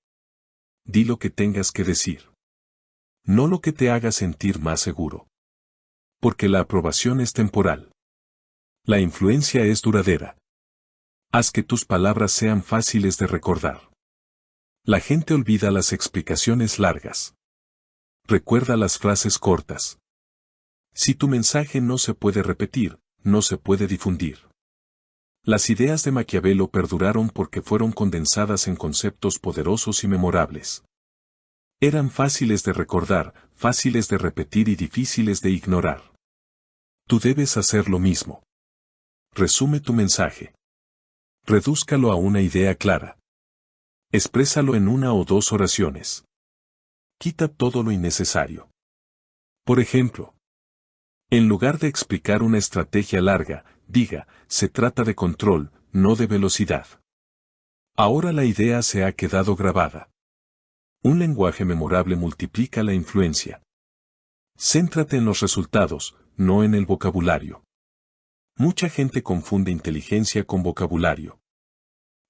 Di lo que tengas que decir. No lo que te haga sentir más seguro. Porque la aprobación es temporal. La influencia es duradera. Haz que tus palabras sean fáciles de recordar. La gente olvida las explicaciones largas. Recuerda las frases cortas. Si tu mensaje no se puede repetir, no se puede difundir. Las ideas de Maquiavelo perduraron porque fueron condensadas en conceptos poderosos y memorables. Eran fáciles de recordar, fáciles de repetir y difíciles de ignorar. Tú debes hacer lo mismo. Resume tu mensaje. Redúzcalo a una idea clara. Exprésalo en una o dos oraciones. Quita todo lo innecesario. Por ejemplo, en lugar de explicar una estrategia larga, diga, se trata de control, no de velocidad. Ahora la idea se ha quedado grabada. Un lenguaje memorable multiplica la influencia. Céntrate en los resultados, no en el vocabulario. Mucha gente confunde inteligencia con vocabulario.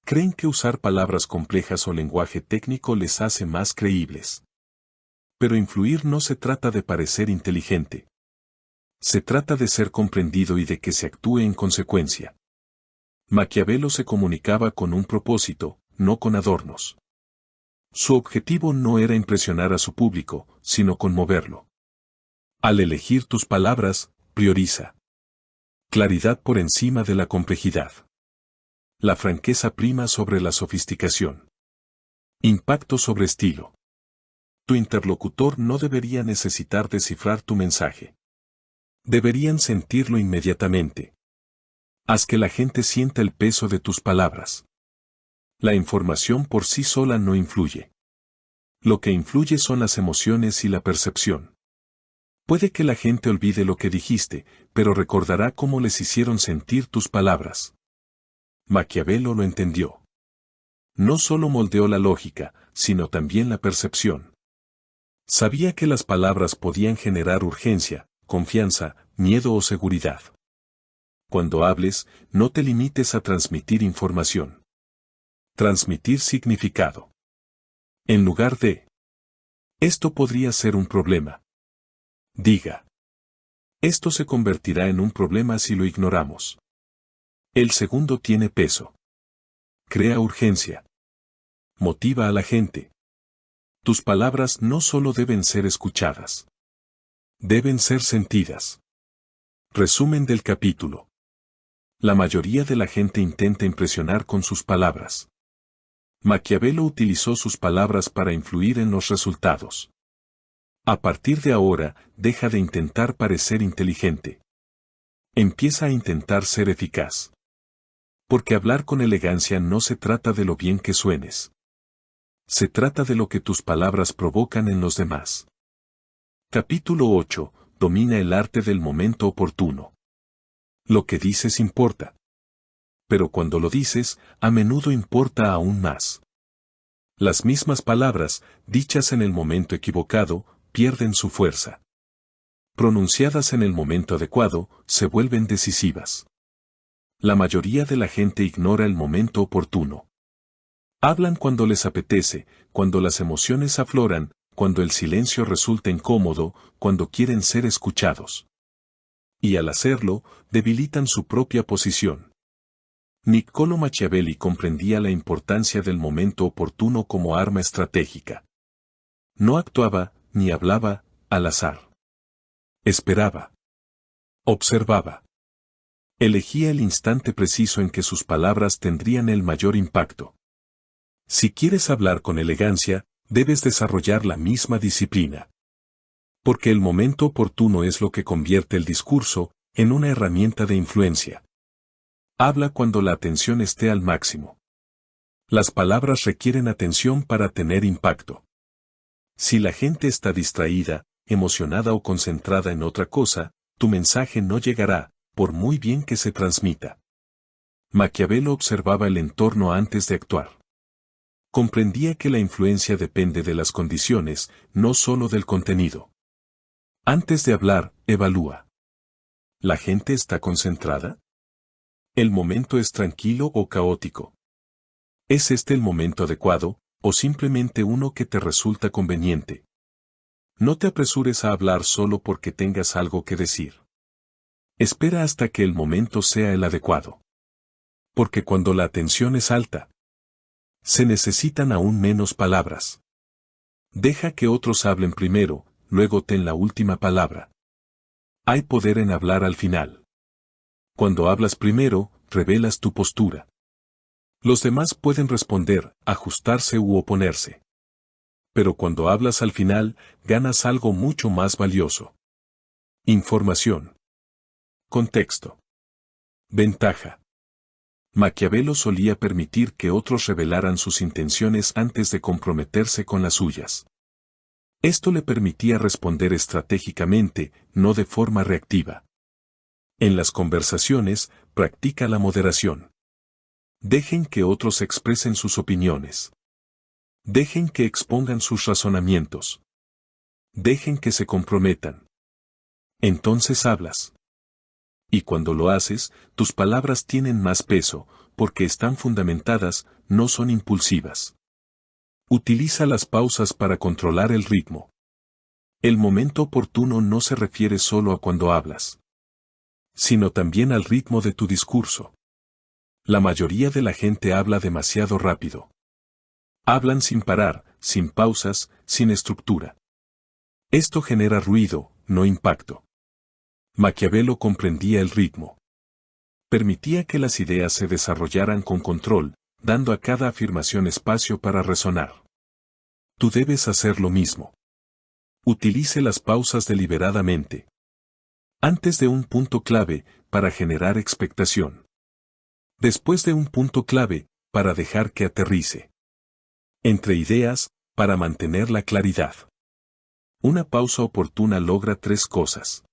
Creen que usar palabras complejas o lenguaje técnico les hace más creíbles. Pero influir no se trata de parecer inteligente. Se trata de ser comprendido y de que se actúe en consecuencia. Maquiavelo se comunicaba con un propósito, no con adornos. Su objetivo no era impresionar a su público, sino conmoverlo. Al elegir tus palabras, prioriza. Claridad por encima de la complejidad. La franqueza prima sobre la sofisticación. Impacto sobre estilo. Tu interlocutor no debería necesitar descifrar tu mensaje. Deberían sentirlo inmediatamente. Haz que la gente sienta el peso de tus palabras. La información por sí sola no influye. Lo que influye son las emociones y la percepción. Puede que la gente olvide lo que dijiste, pero recordará cómo les hicieron sentir tus palabras. Maquiavelo lo entendió. No solo moldeó la lógica, sino también la percepción. Sabía que las palabras podían generar urgencia, confianza, miedo o seguridad. Cuando hables, no te limites a transmitir información. Transmitir significado. En lugar de esto podría ser un problema. Diga. Esto se convertirá en un problema si lo ignoramos. El segundo tiene peso. Crea urgencia. Motiva a la gente. Tus palabras no solo deben ser escuchadas. Deben ser sentidas. Resumen del capítulo. La mayoría de la gente intenta impresionar con sus palabras. Maquiavelo utilizó sus palabras para influir en los resultados. A partir de ahora, deja de intentar parecer inteligente. Empieza a intentar ser eficaz. Porque hablar con elegancia no se trata de lo bien que suenes. Se trata de lo que tus palabras provocan en los demás. Capítulo 8. Domina el arte del momento oportuno. Lo que dices importa. Pero cuando lo dices, a menudo importa aún más. Las mismas palabras, dichas en el momento equivocado, pierden su fuerza. Pronunciadas en el momento adecuado, se vuelven decisivas. La mayoría de la gente ignora el momento oportuno. Hablan cuando les apetece, cuando las emociones afloran, cuando el silencio resulta incómodo, cuando quieren ser escuchados. Y al hacerlo, debilitan su propia posición. Niccolò Machiavelli comprendía la importancia del momento oportuno como arma estratégica. No actuaba, ni hablaba, al azar. Esperaba. Observaba. Elegía el instante preciso en que sus palabras tendrían el mayor impacto. Si quieres hablar con elegancia, debes desarrollar la misma disciplina. Porque el momento oportuno es lo que convierte el discurso en una herramienta de influencia. Habla cuando la atención esté al máximo. Las palabras requieren atención para tener impacto. Si la gente está distraída, emocionada o concentrada en otra cosa, tu mensaje no llegará, por muy bien que se transmita. Maquiavelo observaba el entorno antes de actuar. Comprendía que la influencia depende de las condiciones, no solo del contenido. Antes de hablar, evalúa. ¿La gente está concentrada? ¿El momento es tranquilo o caótico? ¿Es este el momento adecuado, o simplemente uno que te resulta conveniente? No te apresures a hablar solo porque tengas algo que decir. Espera hasta que el momento sea el adecuado. Porque cuando la atención es alta, se necesitan aún menos palabras. Deja que otros hablen primero, luego ten la última palabra. Hay poder en hablar al final. Cuando hablas primero, revelas tu postura. Los demás pueden responder, ajustarse u oponerse. Pero cuando hablas al final, ganas algo mucho más valioso. Información. Contexto. Ventaja. Maquiavelo solía permitir que otros revelaran sus intenciones antes de comprometerse con las suyas. Esto le permitía responder estratégicamente, no de forma reactiva. En las conversaciones, practica la moderación. Dejen que otros expresen sus opiniones. Dejen que expongan sus razonamientos. Dejen que se comprometan. Entonces hablas. Y cuando lo haces, tus palabras tienen más peso, porque están fundamentadas, no son impulsivas. Utiliza las pausas para controlar el ritmo. El momento oportuno no se refiere solo a cuando hablas, sino también al ritmo de tu discurso. La mayoría de la gente habla demasiado rápido. Hablan sin parar, sin pausas, sin estructura. Esto genera ruido, no impacto. Maquiavelo comprendía el ritmo. Permitía que las ideas se desarrollaran con control, dando a cada afirmación espacio para resonar. Tú debes hacer lo mismo. Utilice las pausas deliberadamente. Antes de un punto clave, para generar expectación. Después de un punto clave, para dejar que aterrice. Entre ideas, para mantener la claridad. Una pausa oportuna logra tres cosas.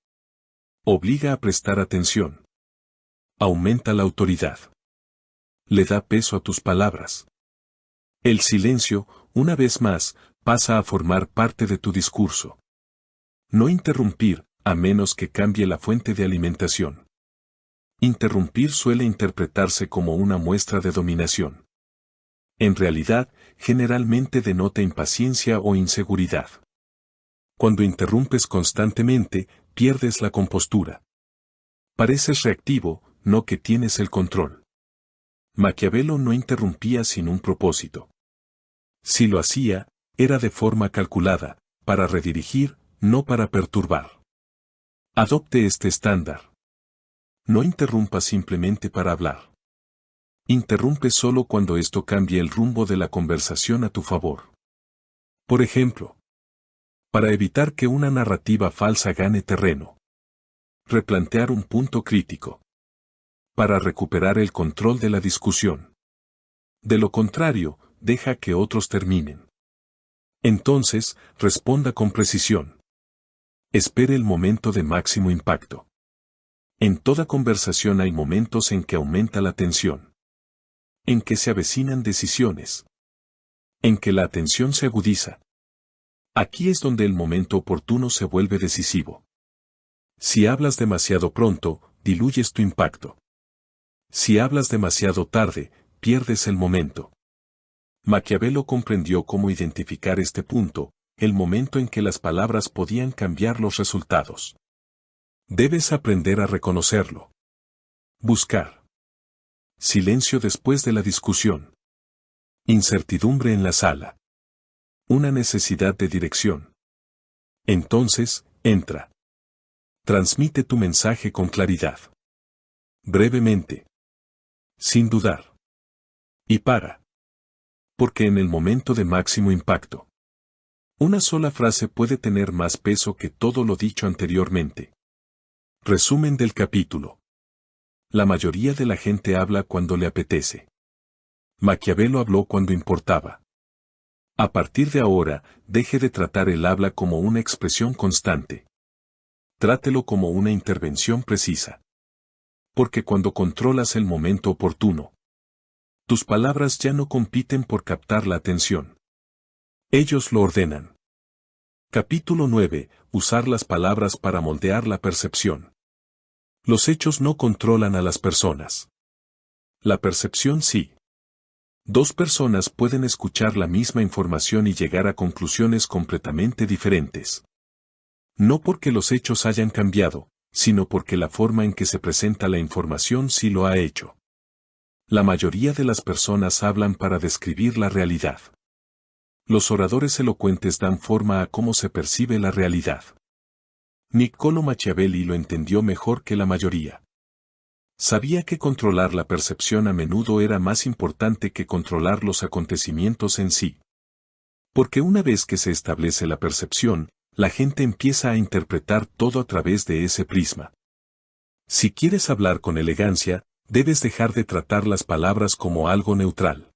Obliga a prestar atención. Aumenta la autoridad. Le da peso a tus palabras. El silencio, una vez más, pasa a formar parte de tu discurso. No interrumpir, a menos que cambie la fuente de alimentación. Interrumpir suele interpretarse como una muestra de dominación. En realidad, generalmente denota impaciencia o inseguridad. Cuando interrumpes constantemente, pierdes la compostura. Pareces reactivo, no que tienes el control. Maquiavelo no interrumpía sin un propósito. Si lo hacía, era de forma calculada, para redirigir, no para perturbar. Adopte este estándar. No interrumpa simplemente para hablar. Interrumpe solo cuando esto cambie el rumbo de la conversación a tu favor. Por ejemplo, para evitar que una narrativa falsa gane terreno. Replantear un punto crítico. Para recuperar el control de la discusión. De lo contrario, deja que otros terminen. Entonces, responda con precisión. Espere el momento de máximo impacto. En toda conversación hay momentos en que aumenta la tensión. En que se avecinan decisiones. En que la atención se agudiza. Aquí es donde el momento oportuno se vuelve decisivo. Si hablas demasiado pronto, diluyes tu impacto. Si hablas demasiado tarde, pierdes el momento. Maquiavelo comprendió cómo identificar este punto, el momento en que las palabras podían cambiar los resultados. Debes aprender a reconocerlo. Buscar. Silencio después de la discusión. Incertidumbre en la sala. Una necesidad de dirección. Entonces, entra. Transmite tu mensaje con claridad. Brevemente. Sin dudar. Y para. Porque en el momento de máximo impacto, una sola frase puede tener más peso que todo lo dicho anteriormente. Resumen del capítulo. La mayoría de la gente habla cuando le apetece. Maquiavelo habló cuando importaba. A partir de ahora, deje de tratar el habla como una expresión constante. Trátelo como una intervención precisa. Porque cuando controlas el momento oportuno, tus palabras ya no compiten por captar la atención. Ellos lo ordenan. Capítulo 9. Usar las palabras para moldear la percepción. Los hechos no controlan a las personas. La percepción sí. Dos personas pueden escuchar la misma información y llegar a conclusiones completamente diferentes. No porque los hechos hayan cambiado, sino porque la forma en que se presenta la información sí lo ha hecho. La mayoría de las personas hablan para describir la realidad. Los oradores elocuentes dan forma a cómo se percibe la realidad. Niccolò Machiavelli lo entendió mejor que la mayoría. Sabía que controlar la percepción a menudo era más importante que controlar los acontecimientos en sí. Porque una vez que se establece la percepción, la gente empieza a interpretar todo a través de ese prisma. Si quieres hablar con elegancia, debes dejar de tratar las palabras como algo neutral.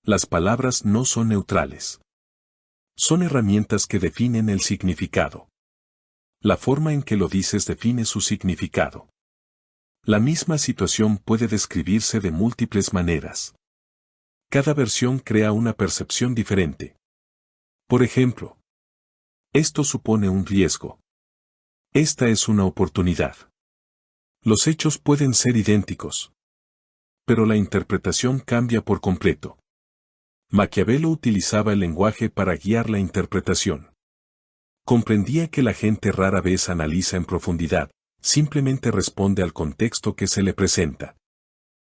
Las palabras no son neutrales. Son herramientas que definen el significado. La forma en que lo dices define su significado. La misma situación puede describirse de múltiples maneras. Cada versión crea una percepción diferente. Por ejemplo, esto supone un riesgo. Esta es una oportunidad. Los hechos pueden ser idénticos, pero la interpretación cambia por completo. Maquiavelo utilizaba el lenguaje para guiar la interpretación. Comprendía que la gente rara vez analiza en profundidad, simplemente responde al contexto que se le presenta.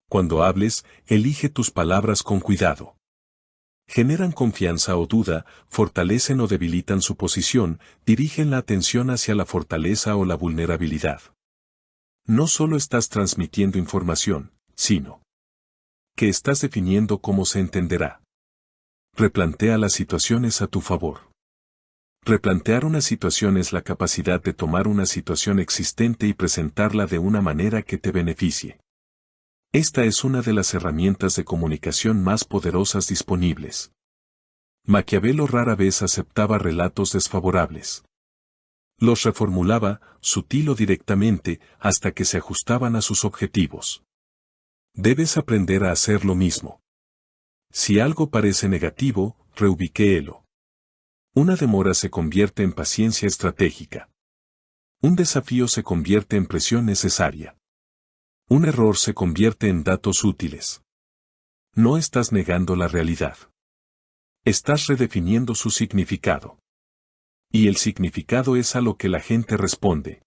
Cuando hables, elige tus palabras con cuidado. Generan confianza o duda, fortalecen o debilitan su posición, dirigen la atención hacia la fortaleza o la vulnerabilidad. No solo estás transmitiendo información, sino que estás definiendo cómo se entenderá. Replantea las situaciones a tu favor. Replantear una situación es la capacidad de tomar una situación existente y presentarla de una manera que te beneficie. Esta es una de las herramientas de comunicación más poderosas disponibles. Maquiavelo rara vez aceptaba relatos desfavorables. Los reformulaba, sutil o directamente, hasta que se ajustaban a sus objetivos. Debes aprender a hacer lo mismo. Si algo parece negativo, reubiquéelo. Una demora se convierte en paciencia estratégica. Un desafío se convierte en presión necesaria. Un error se convierte en datos útiles. No estás negando la realidad. Estás redefiniendo su significado. Y el significado es a lo que la gente responde.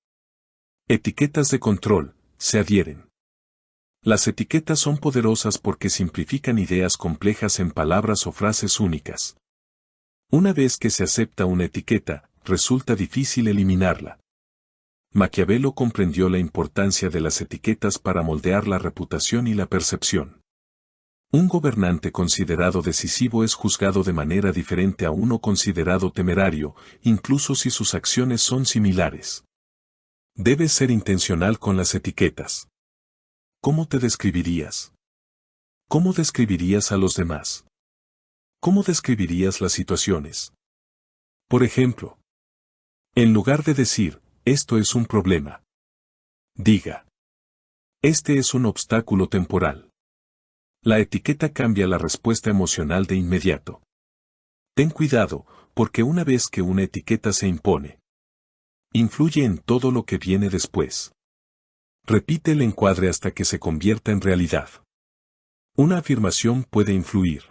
Etiquetas de control, se adhieren. Las etiquetas son poderosas porque simplifican ideas complejas en palabras o frases únicas. Una vez que se acepta una etiqueta, resulta difícil eliminarla. Maquiavelo comprendió la importancia de las etiquetas para moldear la reputación y la percepción. Un gobernante considerado decisivo es juzgado de manera diferente a uno considerado temerario, incluso si sus acciones son similares. Debes ser intencional con las etiquetas. ¿Cómo te describirías? ¿Cómo describirías a los demás? ¿Cómo describirías las situaciones? Por ejemplo, en lugar de decir, esto es un problema, diga, este es un obstáculo temporal. La etiqueta cambia la respuesta emocional de inmediato. Ten cuidado, porque una vez que una etiqueta se impone, influye en todo lo que viene después. Repite el encuadre hasta que se convierta en realidad. Una afirmación puede influir.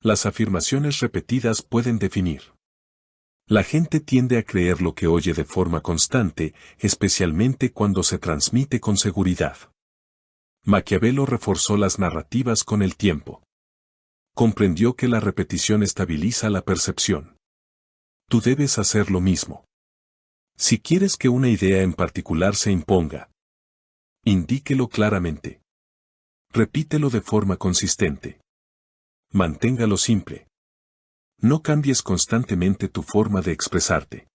Las afirmaciones repetidas pueden definir. La gente tiende a creer lo que oye de forma constante, especialmente cuando se transmite con seguridad. Maquiavelo reforzó las narrativas con el tiempo. Comprendió que la repetición estabiliza la percepción. Tú debes hacer lo mismo. Si quieres que una idea en particular se imponga, indíquelo claramente. Repítelo de forma consistente. Manténgalo simple. No cambies constantemente tu forma de expresarte.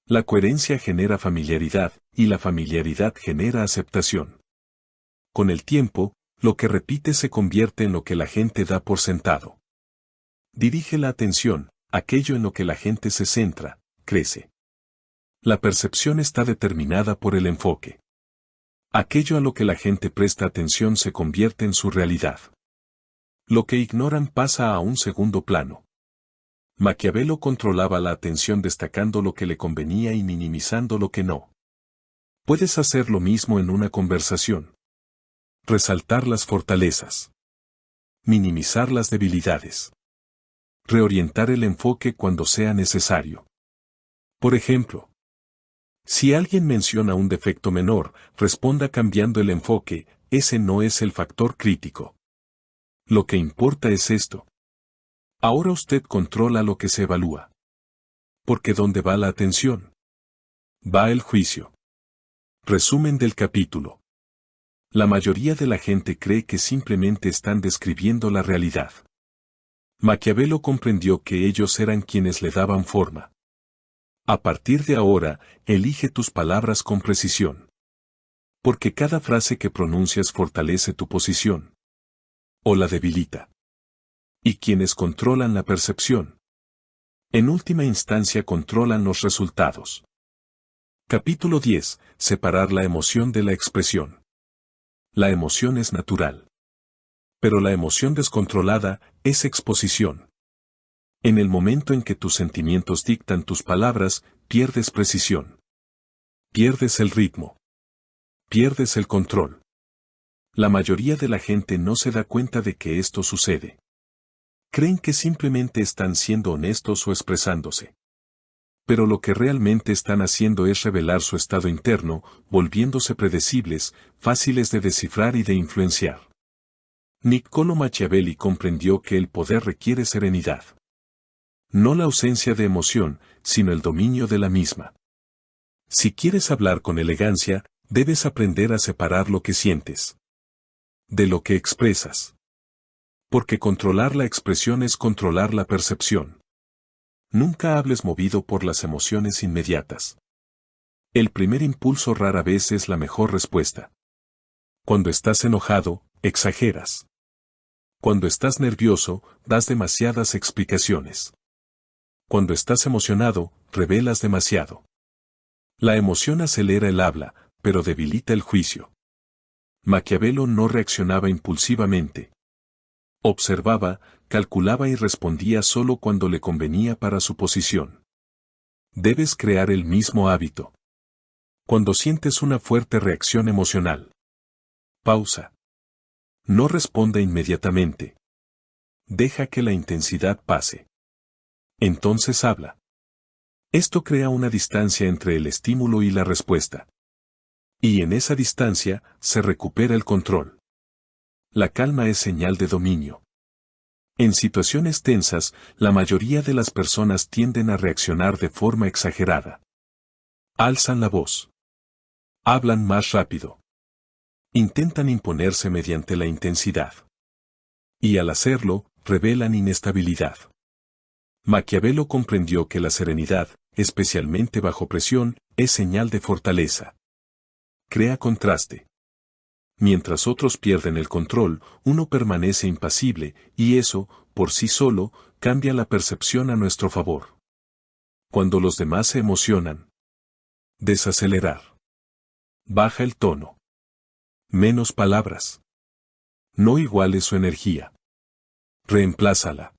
La coherencia genera familiaridad, y la familiaridad genera aceptación. Con el tiempo, lo que repites se convierte en lo que la gente da por sentado. Dirige la atención, aquello en lo que la gente se centra, crece. La percepción está determinada por el enfoque. Aquello a lo que la gente presta atención se convierte en su realidad. Lo que ignoran pasa a un segundo plano. Maquiavelo controlaba la atención destacando lo que le convenía y minimizando lo que no. Puedes hacer lo mismo en una conversación. Resaltar las fortalezas. Minimizar las debilidades. Reorientar el enfoque cuando sea necesario. Por ejemplo, Si alguien menciona un defecto menor, responda cambiando el enfoque, ese no es el factor crítico. Lo que importa es esto. Ahora usted controla lo que se evalúa. Porque ¿dónde va la atención? Va el juicio. Resumen del capítulo. La mayoría de la gente cree que simplemente están describiendo la realidad. Maquiavelo comprendió que ellos eran quienes le daban forma. A partir de ahora, elige tus palabras con precisión. Porque cada frase que pronuncias fortalece tu posición. O la debilita. Y quienes controlan la percepción. En última instancia controlan los resultados. Capítulo 10. Separar la emoción de la expresión. La emoción es natural. Pero la emoción descontrolada es exposición. En el momento en que tus sentimientos dictan tus palabras, pierdes precisión. Pierdes el ritmo. Pierdes el control. La mayoría de la gente no se da cuenta de que esto sucede. Creen que simplemente están siendo honestos o expresándose. Pero lo que realmente están haciendo es revelar su estado interno, volviéndose predecibles, fáciles de descifrar y de influenciar. Niccolò Machiavelli comprendió que el poder requiere serenidad. No la ausencia de emoción, sino el dominio de la misma. Si quieres hablar con elegancia, debes aprender a separar lo que sientes de lo que expresas. Porque controlar la expresión es controlar la percepción. Nunca hables movido por las emociones inmediatas. El primer impulso rara vez es la mejor respuesta. Cuando estás enojado, exageras. Cuando estás nervioso, das demasiadas explicaciones. Cuando estás emocionado, revelas demasiado. La emoción acelera el habla, pero debilita el juicio. Maquiavelo no reaccionaba impulsivamente. Observaba, calculaba y respondía solo cuando le convenía para su posición. Debes crear el mismo hábito. Cuando sientes una fuerte reacción emocional. Pausa. No responda inmediatamente. Deja que la intensidad pase. Entonces habla. Esto crea una distancia entre el estímulo y la respuesta. Y en esa distancia, se recupera el control. La calma es señal de dominio. En situaciones tensas, la mayoría de las personas tienden a reaccionar de forma exagerada. Alzan la voz. Hablan más rápido. Intentan imponerse mediante la intensidad. Y al hacerlo, revelan inestabilidad. Maquiavelo comprendió que la serenidad, especialmente bajo presión, es señal de fortaleza. Crea contraste. Mientras otros pierden el control, uno permanece impasible, y eso, por sí solo, cambia la percepción a nuestro favor. Cuando los demás se emocionan. Desacelerar. Baja el tono. Menos palabras. No iguales su energía. Reemplázala.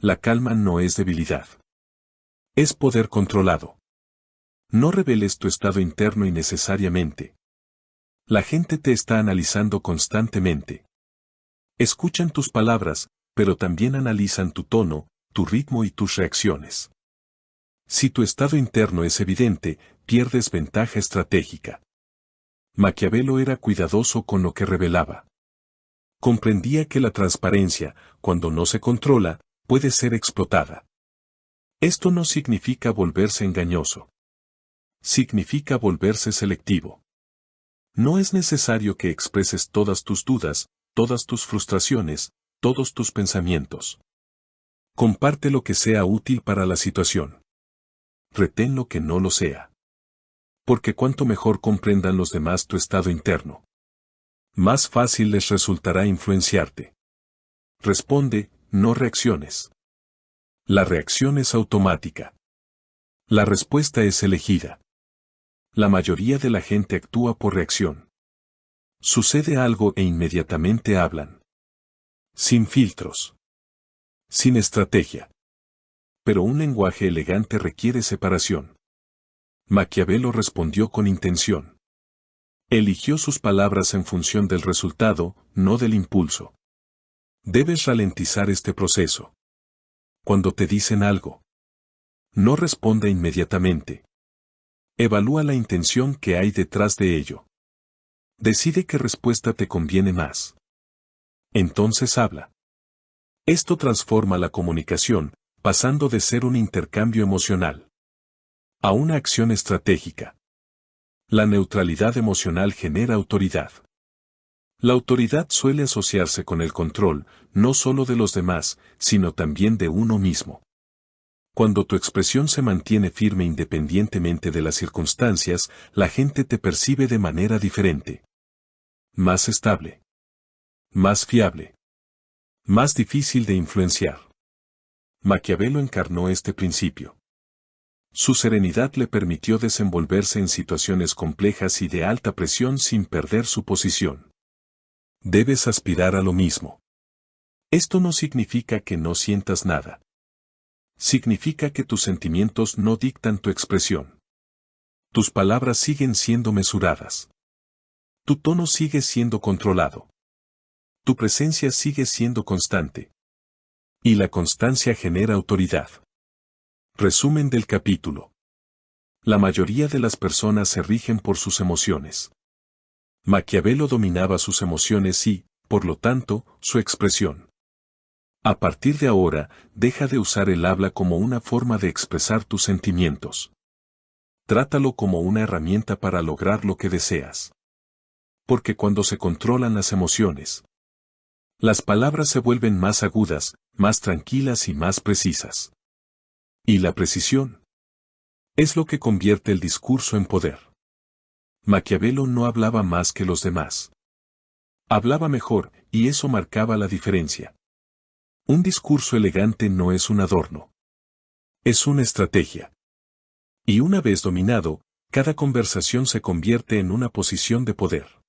La calma no es debilidad. Es poder controlado. No reveles tu estado interno innecesariamente. La gente te está analizando constantemente. Escuchan tus palabras, pero también analizan tu tono, tu ritmo y tus reacciones. Si tu estado interno es evidente, pierdes ventaja estratégica. Maquiavelo era cuidadoso con lo que revelaba. Comprendía que la transparencia, cuando no se controla, puede ser explotada. Esto no significa volverse engañoso. Significa volverse selectivo. No es necesario que expreses todas tus dudas, todas tus frustraciones, todos tus pensamientos. Comparte lo que sea útil para la situación. Retén lo que no lo sea. Porque cuanto mejor comprendan los demás tu estado interno, más fácil les resultará influenciarte. Responde, no reacciones. La reacción es automática. La respuesta es elegida. La mayoría de la gente actúa por reacción. Sucede algo e inmediatamente hablan. Sin filtros. Sin estrategia. Pero un lenguaje elegante requiere separación. Maquiavelo respondió con intención. Eligió sus palabras en función del resultado, no del impulso. Debes ralentizar este proceso. Cuando te dicen algo, no responda inmediatamente. Evalúa la intención que hay detrás de ello. Decide qué respuesta te conviene más. Entonces habla. Esto transforma la comunicación, pasando de ser un intercambio emocional a una acción estratégica. La neutralidad emocional genera autoridad. La autoridad suele asociarse con el control, no solo de los demás, sino también de uno mismo. Cuando tu expresión se mantiene firme independientemente de las circunstancias, la gente te percibe de manera diferente. Más estable. Más fiable. Más difícil de influenciar. Maquiavelo encarnó este principio. Su serenidad le permitió desenvolverse en situaciones complejas y de alta presión sin perder su posición. Debes aspirar a lo mismo. Esto no significa que no sientas nada. Significa que tus sentimientos no dictan tu expresión. Tus palabras siguen siendo mesuradas. Tu tono sigue siendo controlado. Tu presencia sigue siendo constante. Y la constancia genera autoridad. Resumen del capítulo. La mayoría de las personas se rigen por sus emociones. Maquiavelo dominaba sus emociones y, por lo tanto, su expresión. A partir de ahora, deja de usar el habla como una forma de expresar tus sentimientos. Trátalo como una herramienta para lograr lo que deseas. Porque cuando se controlan las emociones, las palabras se vuelven más agudas, más tranquilas y más precisas. Y la precisión es lo que convierte el discurso en poder. Maquiavelo no hablaba más que los demás. Hablaba mejor, y eso marcaba la diferencia. Un discurso elegante no es un adorno. Es una estrategia. Y una vez dominado, cada conversación se convierte en una posición de poder.